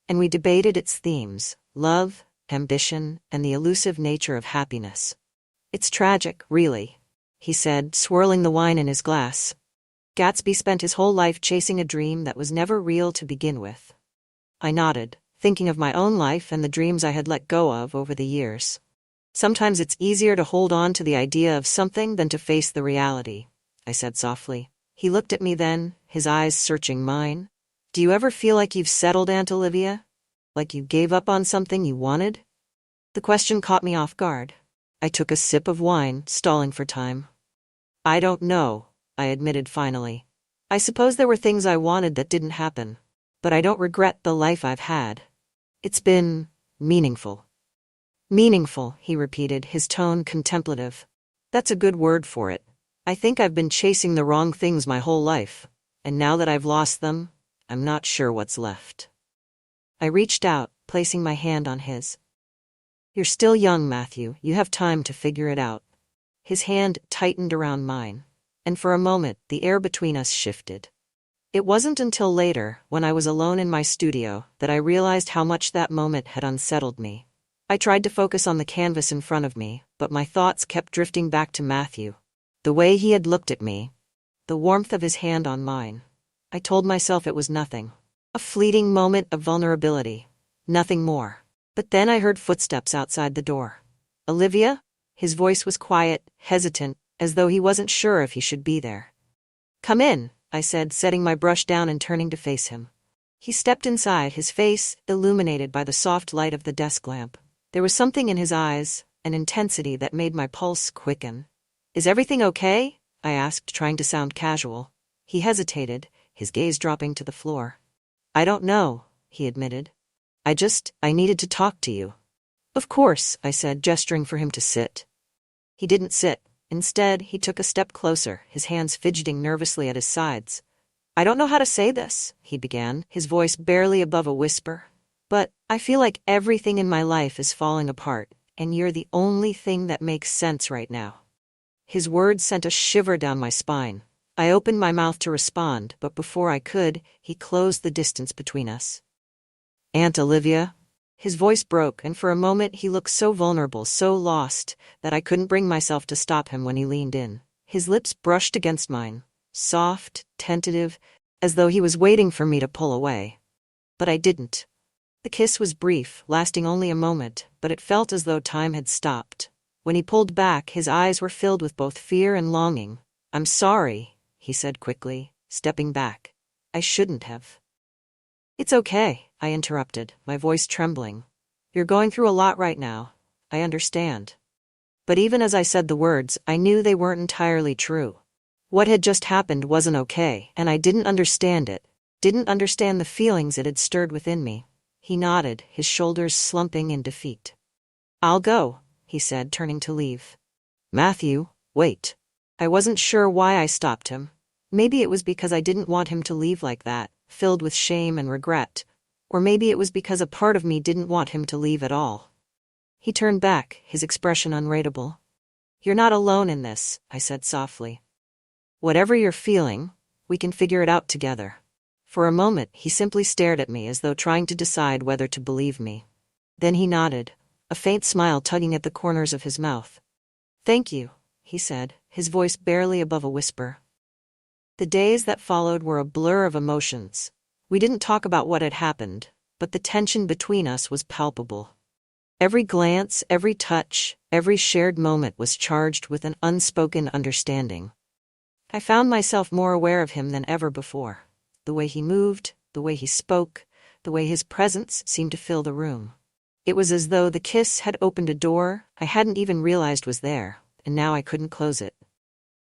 and we debated its themes, love, ambition, and the elusive nature of happiness. It's tragic, really, he said, swirling the wine in his glass. Gatsby spent his whole life chasing a dream that was never real to begin with. I nodded, thinking of my own life and the dreams I had let go of over the years. Sometimes it's easier to hold on to the idea of something than to face the reality, I said softly. He looked at me then, his eyes searching mine. Do you ever feel like you've settled, Aunt Olivia? Like you gave up on something you wanted? The question caught me off guard. I took a sip of wine, stalling for time. I don't know, I admitted finally. I suppose there were things I wanted that didn't happen, but I don't regret the life I've had. It's been meaningful. Meaningful, he repeated, his tone contemplative. That's a good word for it. I think I've been chasing the wrong things my whole life, and now that I've lost them, I'm not sure what's left. I reached out, placing my hand on his. You're still young, Matthew. You have time to figure it out. His hand tightened around mine, and for a moment the air between us shifted. It wasn't until later, when I was alone in my studio, that I realized how much that moment had unsettled me. I tried to focus on the canvas in front of me, but my thoughts kept drifting back to Matthew. The way he had looked at me, the warmth of his hand on mine. I told myself it was nothing. A fleeting moment of vulnerability. Nothing more. But then I heard footsteps outside the door. Olivia? His voice was quiet, hesitant, as though he wasn't sure if he should be there. Come in, I said, setting my brush down and turning to face him. He stepped inside, his face illuminated by the soft light of the desk lamp. There was something in his eyes, an intensity that made my pulse quicken. Is everything okay? I asked, trying to sound casual. He hesitated, his gaze dropping to the floor. I don't know, he admitted. I needed to talk to you. Of course, I said, gesturing for him to sit. He didn't sit. Instead, he took a step closer, his hands fidgeting nervously at his sides. I don't know how to say this, he began, his voice barely above a whisper. But I feel like everything in my life is falling apart, and you're the only thing that makes sense right now. His words sent a shiver down my spine. I opened my mouth to respond, but before I could, he closed the distance between us. Aunt Olivia? His voice broke, and for a moment he looked so vulnerable, so lost, that I couldn't bring myself to stop him when he leaned in. His lips brushed against mine, soft, tentative, as though he was waiting for me to pull away. But I didn't. The kiss was brief, lasting only a moment, but it felt as though time had stopped. When he pulled back, his eyes were filled with both fear and longing. I'm sorry, he said quickly, stepping back. I shouldn't have. It's okay, I interrupted, my voice trembling. You're going through a lot right now. I understand. But even as I said the words, I knew they weren't entirely true. What had just happened wasn't okay, and I didn't understand it. Didn't understand the feelings it had stirred within me. He nodded, his shoulders slumping in defeat. I'll go, he said, turning to leave. Matthew, wait. I wasn't sure why I stopped him. Maybe it was because I didn't want him to leave like that, filled with shame and regret. Or maybe it was because a part of me didn't want him to leave at all. He turned back, his expression unreadable. You're not alone in this, I said softly. Whatever you're feeling, we can figure it out together. For a moment, he simply stared at me as though trying to decide whether to believe me. Then he nodded, a faint smile tugging at the corners of his mouth. Thank you, he said, his voice barely above a whisper. The days that followed were a blur of emotions. We didn't talk about what had happened, but the tension between us was palpable. Every glance, every touch, every shared moment was charged with an unspoken understanding. I found myself more aware of him than ever before. The way he moved, the way he spoke, the way his presence seemed to fill the room. It was as though the kiss had opened a door I hadn't even realized was there, and now I couldn't close it.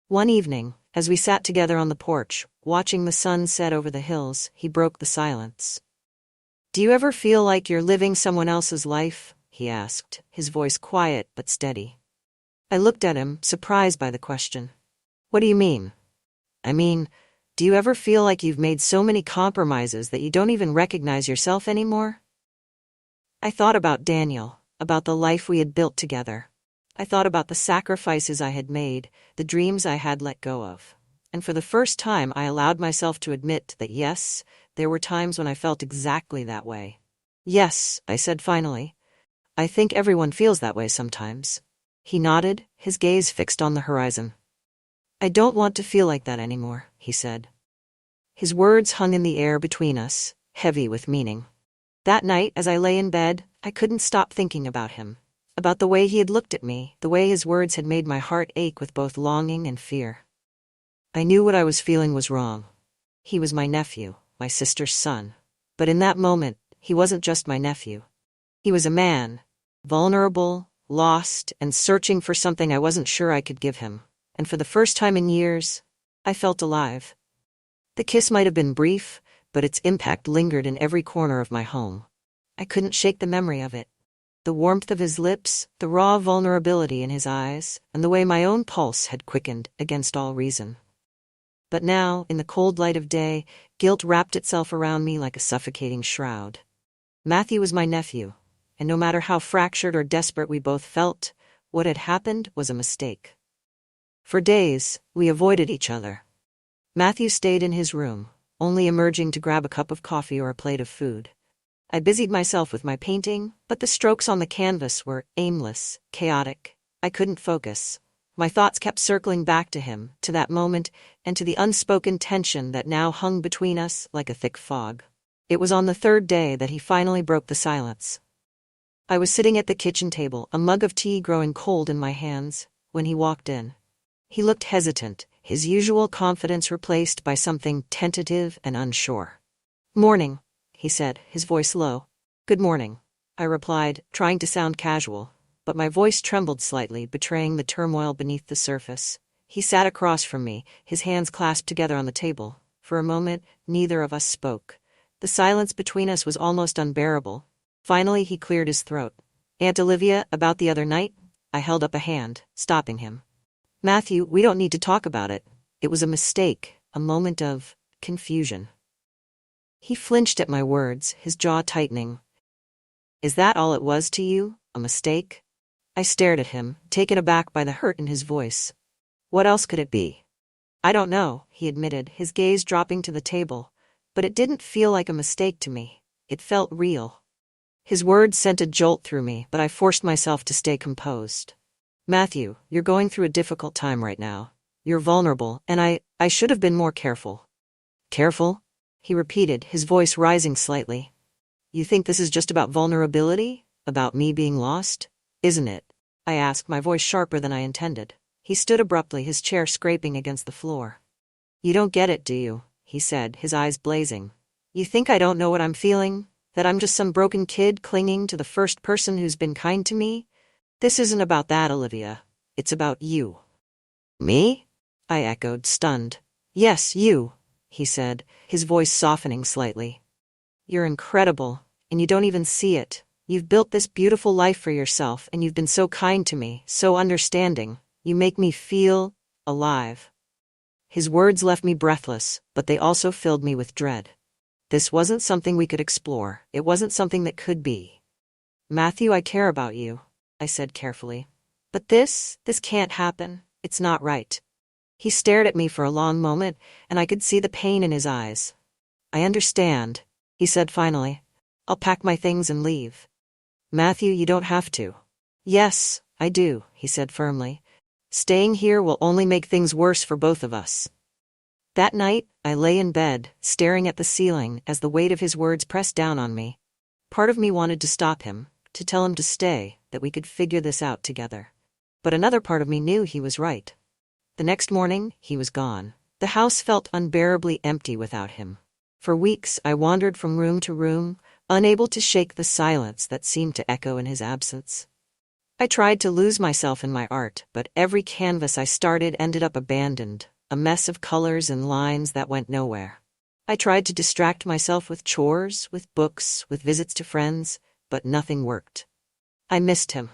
One evening, as we sat together on the porch, watching the sun set over the hills, he broke the silence. Do you ever feel like you're living someone else's life? He asked, his voice quiet but steady. I looked at him, surprised by the question. What do you mean? I mean, do you ever feel like you've made so many compromises that you don't even recognize yourself anymore? I thought about Daniel, about the life we had built together. I thought about the sacrifices I had made, the dreams I had let go of. And for the first time, I allowed myself to admit that yes, there were times when I felt exactly that way. Yes, I said finally. I think everyone feels that way sometimes. He nodded, his gaze fixed on the horizon. I don't want to feel like that anymore, he said. His words hung in the air between us, heavy with meaning. That night, as I lay in bed, I couldn't stop thinking about him, about the way he had looked at me, the way his words had made my heart ache with both longing and fear. I knew what I was feeling was wrong. He was my nephew, my sister's son. But in that moment, he wasn't just my nephew. He was a man, vulnerable, lost, and searching for something I wasn't sure I could give him. And for the first time in years, I felt alive. The kiss might have been brief, but its impact lingered in every corner of my home. I couldn't shake the memory of it. The warmth of his lips, the raw vulnerability in his eyes, and the way my own pulse had quickened against all reason. But now, in the cold light of day, guilt wrapped itself around me like a suffocating shroud. Matthew was my nephew, and no matter how fractured or desperate we both felt, what had happened was a mistake. For days, we avoided each other. Matthew stayed in his room, only emerging to grab a cup of coffee or a plate of food. I busied myself with my painting, but the strokes on the canvas were aimless, chaotic. I couldn't focus. My thoughts kept circling back to him, to that moment, and to the unspoken tension that now hung between us like a thick fog. It was on the third day that he finally broke the silence. I was sitting at the kitchen table, a mug of tea growing cold in my hands, when he walked in. He looked hesitant, his usual confidence replaced by something tentative and unsure. "Morning," he said, his voice low. "Good morning," I replied, trying to sound casual, but my voice trembled slightly, betraying the turmoil beneath the surface. He sat across from me, his hands clasped together on the table. For a moment, neither of us spoke. The silence between us was almost unbearable. Finally, he cleared his throat. "Aunt Olivia, about the other night?" I held up a hand, stopping him. "Matthew, we don't need to talk about it. It was a mistake, a moment of confusion." He flinched at my words, his jaw tightening. "Is that all it was to you? A mistake?" I stared at him, taken aback by the hurt in his voice. "What else could it be?" "I don't know," he admitted, his gaze dropping to the table. "But it didn't feel like a mistake to me. It felt real." His words sent a jolt through me, but I forced myself to stay composed. "Matthew, you're going through a difficult time right now. You're vulnerable, and I should have been more careful." "Careful?" he repeated, his voice rising slightly. "You think this is just about vulnerability? About me being lost? Isn't it?" I asked, my voice sharper than I intended. He stood abruptly, his chair scraping against the floor. "You don't get it, do you?" he said, his eyes blazing. "You think I don't know what I'm feeling? That I'm just some broken kid clinging to the first person who's been kind to me? This isn't about that, Olivia. It's about you." "Me?" I echoed, stunned. "Yes, you," he said, his voice softening slightly. "You're incredible, and you don't even see it. You've built this beautiful life for yourself, and you've been so kind to me, so understanding. You make me feel alive." His words left me breathless, but they also filled me with dread. This wasn't something we could explore. It wasn't something that could be. "Matthew, I care about you," I said carefully. "But this can't happen. It's not right." He stared at me for a long moment, and I could see the pain in his eyes. "I understand," he said finally. "I'll pack my things and leave." "Matthew, you don't have to." "Yes, I do," he said firmly. "Staying here will only make things worse for both of us." That night, I lay in bed, staring at the ceiling as the weight of his words pressed down on me. Part of me wanted to stop him, to tell him to stay, that we could figure this out together. But another part of me knew he was right. The next morning, he was gone. The house felt unbearably empty without him. For weeks, I wandered from room to room, unable to shake the silence that seemed to echo in his absence. I tried to lose myself in my art, but every canvas I started ended up abandoned, a mess of colors and lines that went nowhere. I tried to distract myself with chores, with books, with visits to friends, but nothing worked. I missed him.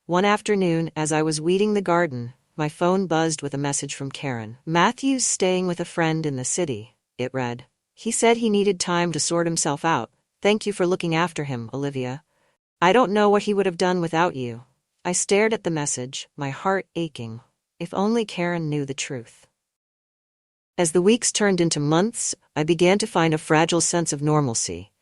One afternoon, as I was weeding the garden, my phone buzzed with a message from Karen. "Matthew's staying with a friend in the city," it read. "He said he needed time to sort himself out. Thank you for looking after him, Olivia. I don't know what he would have done without you." I stared at the message, my heart aching. If only Karen knew the truth. As the weeks turned into months, I began to find a fragile sense of normalcy.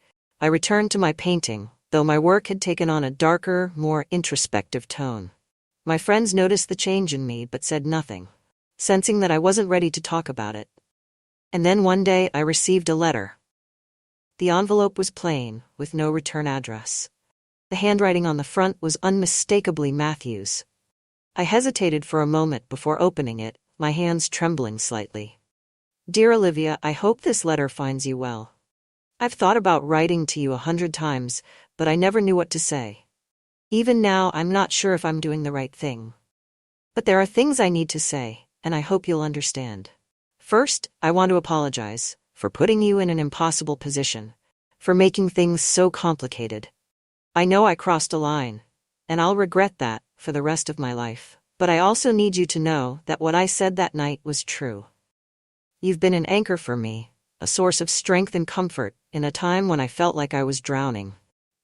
I returned to my painting, though my work had taken on a darker, more introspective tone. My friends noticed the change in me but said nothing. sensing that I wasn't ready to talk about it. And then one day I received a letter. The envelope was plain, with no return address. The handwriting on the front was unmistakably Matthew's. I hesitated for a moment before opening it, my hands trembling slightly. Dear Olivia, I hope this letter finds you well. I've thought about writing to you 100 times, but I never knew what to say. Even now, I'm not sure if I'm doing the right thing. But there are things I need to say, and I hope you'll understand. First, I want to apologize for putting you in an impossible position, for making things so complicated. I know I crossed a line, and I'll regret that for the rest of my life. But I also need you to know that what I said that night was true. You've been an anchor for me, a source of strength and comfort in a time when I felt like I was drowning.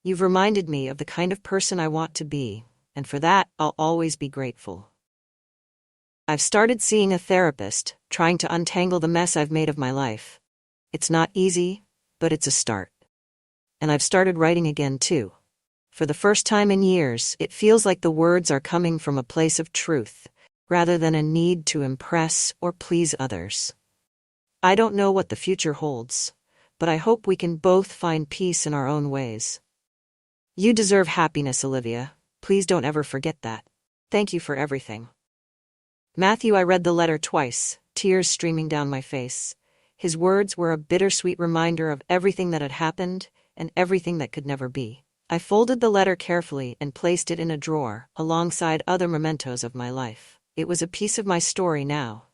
You've reminded me of the kind of person I want to be, and for that, I'll always be grateful. I've started seeing a therapist, trying to untangle the mess I've made of my life. It's not easy, but it's a start. And I've started writing again too. For the first time in years, it feels like the words are coming from a place of truth, rather than a need to impress or please others. I don't know what the future holds, but I hope we can both find peace in our own ways. You deserve happiness, Olivia. Please don't ever forget that. Thank you for everything. Matthew, I read the letter twice, tears streaming down my face. His words were a bittersweet reminder of everything that had happened and everything that could never be. I folded the letter carefully and placed it in a drawer, alongside other mementos of my life. It was a piece of my story now,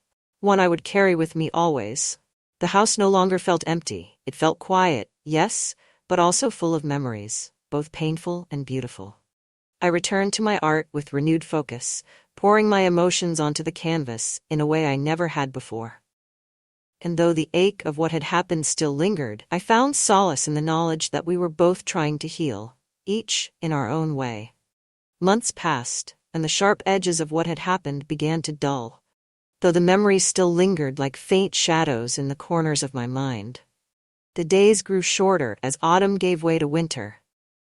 one I would carry with me always. The house no longer felt empty. It felt quiet, yes, but also full of memories, both painful and beautiful. I returned to my art with renewed focus, pouring my emotions onto the canvas in a way I never had before. And though the ache of what had happened still lingered, I found solace in the knowledge that we were both trying to heal, each in our own way. Months passed, and the sharp edges of what had happened began to dull, though the memories still lingered like faint shadows in the corners of my mind. The days grew shorter as autumn gave way to winter,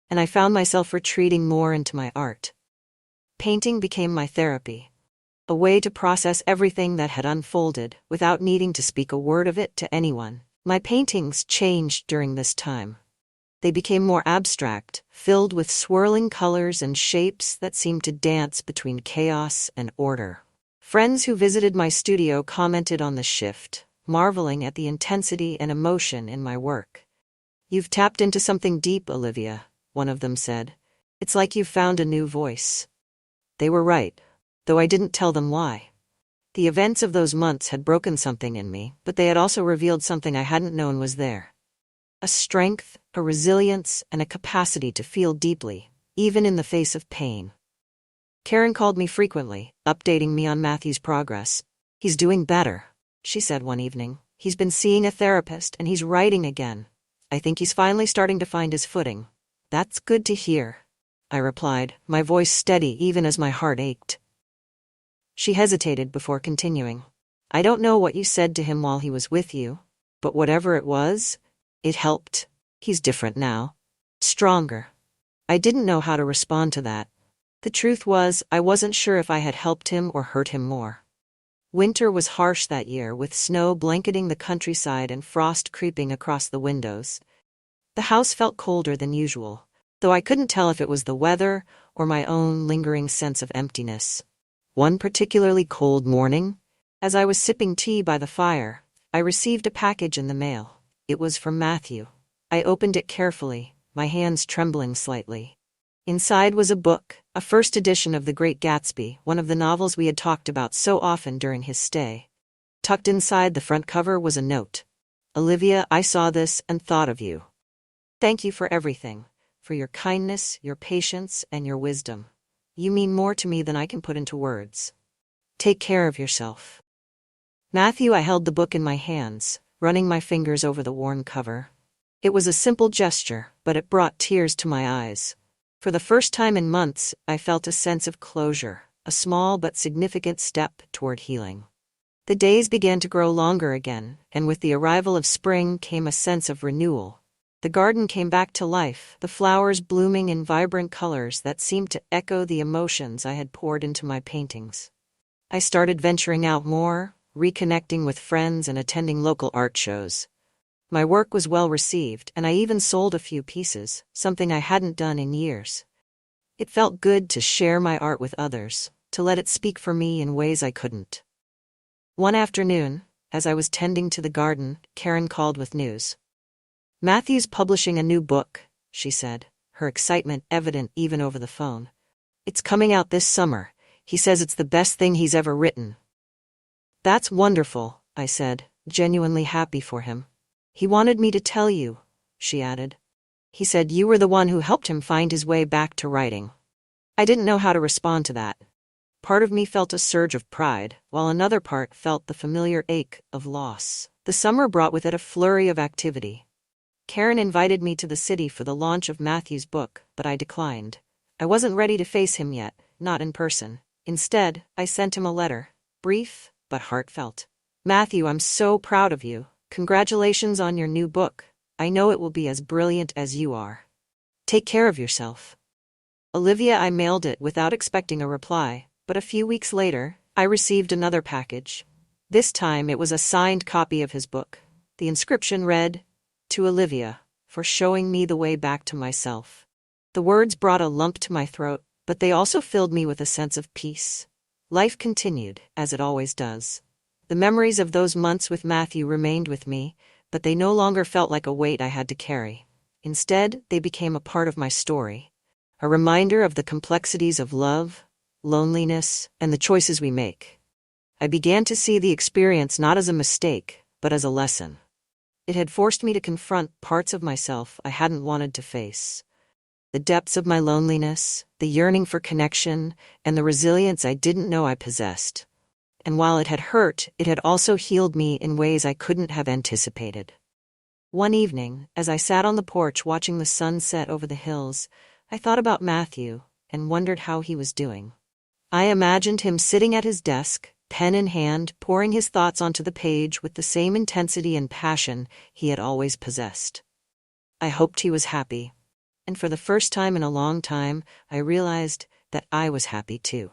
and I found myself retreating more into my art. Painting became my therapy, a way to process everything that had unfolded without needing to speak a word of it to anyone. My paintings changed during this time. They became more abstract, filled with swirling colors and shapes that seemed to dance between chaos and order. Friends who visited my studio commented on the shift, marveling at the intensity and emotion in my work. You've tapped into something deep, Olivia, one of them said. It's like you've found a new voice. They were right, though I didn't tell them why. The events of those months had broken something in me, but they had also revealed something I hadn't known was there. A strength, a resilience, and a capacity to feel deeply, even in the face of pain. Karen called me frequently, updating me on Matthew's progress. He's doing better, she said one evening. He's been seeing a therapist and he's writing again. I think he's finally starting to find his footing. That's good to hear, I replied, my voice steady even as my heart ached. She hesitated before continuing. I don't know what you said to him while he was with you, but whatever it was, it helped. He's different now. Stronger. I didn't know how to respond to that. The truth was, I wasn't sure if I had helped him or hurt him more. Winter was harsh that year, with snow blanketing the countryside and frost creeping across the windows. The house felt colder than usual, though I couldn't tell if it was the weather or my own lingering sense of emptiness. One particularly cold morning, as I was sipping tea by the fire, I received a package in the mail. It was from Matthew. I opened it carefully, my hands trembling slightly. Inside was a book, a first edition of The Great Gatsby, one of the novels we had talked about so often during his stay. Tucked inside the front cover was a note. Olivia, I saw this and thought of you. Thank you for everything, for your kindness, your patience, and your wisdom. You mean more to me than I can put into words. Take care of yourself. Matthew, I held the book in my hands, running my fingers over the worn cover. It was a simple gesture, but it brought tears to my eyes. For the first time in months, I felt a sense of closure, a small but significant step toward healing. The days began to grow longer again, and with the arrival of spring came a sense of renewal. The garden came back to life, the flowers blooming in vibrant colors that seemed to echo the emotions I had poured into my paintings. I started venturing out more, reconnecting with friends and attending local art shows. My work was well received, and I even sold a few pieces, something I hadn't done in years. It felt good to share my art with others, to let it speak for me in ways I couldn't. One afternoon, as I was tending to the garden, Karen called with news. "Matthew's publishing a new book," she said, her excitement evident even over the phone. "It's coming out this summer. He says it's the best thing he's ever written." "That's wonderful," I said, genuinely happy for him. "He wanted me to tell you," she added. "He said you were the one who helped him find his way back to writing." I didn't know how to respond to that. Part of me felt a surge of pride, while another part felt the familiar ache of loss. The summer brought with it a flurry of activity. Karen invited me to the city for the launch of Matthew's book, but I declined. I wasn't ready to face him yet, not in person. Instead, I sent him a letter, brief but heartfelt. "Matthew, I'm so proud of you. Congratulations on your new book. I know it will be as brilliant as you are. Take care of yourself." Olivia, I mailed it without expecting a reply, but a few weeks later, I received another package. This time it was a signed copy of his book. The inscription read, "To Olivia, for showing me the way back to myself." The words brought a lump to my throat, but they also filled me with a sense of peace. Life continued, as it always does. The memories of those months with Matthew remained with me, but they no longer felt like a weight I had to carry. Instead, they became a part of my story, a reminder of the complexities of love, loneliness, and the choices we make. I began to see the experience not as a mistake, but as a lesson. It had forced me to confront parts of myself I hadn't wanted to face. The depths of my loneliness, the yearning for connection, and the resilience I didn't know I possessed. And while it had hurt, it had also healed me in ways I couldn't have anticipated. One evening, as I sat on the porch watching the sun set over the hills, I thought about Matthew and wondered how he was doing. I imagined him sitting at his desk, pen in hand, pouring his thoughts onto the page with the same intensity and passion he had always possessed. I hoped he was happy. And for the first time in a long time, I realized that I was happy too.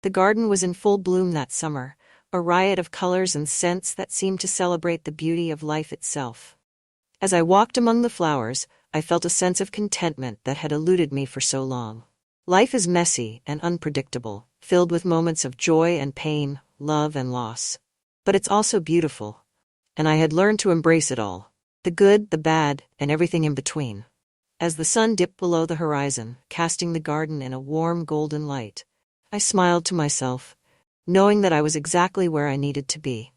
The garden was in full bloom that summer, a riot of colors and scents that seemed to celebrate the beauty of life itself. As I walked among the flowers, I felt a sense of contentment that had eluded me for so long. Life is messy and unpredictable, filled with moments of joy and pain, love and loss. But it's also beautiful, and I had learned to embrace it all, the good, the bad, and everything in between. As the sun dipped below the horizon, casting the garden in a warm golden light, I smiled to myself, knowing that I was exactly where I needed to be.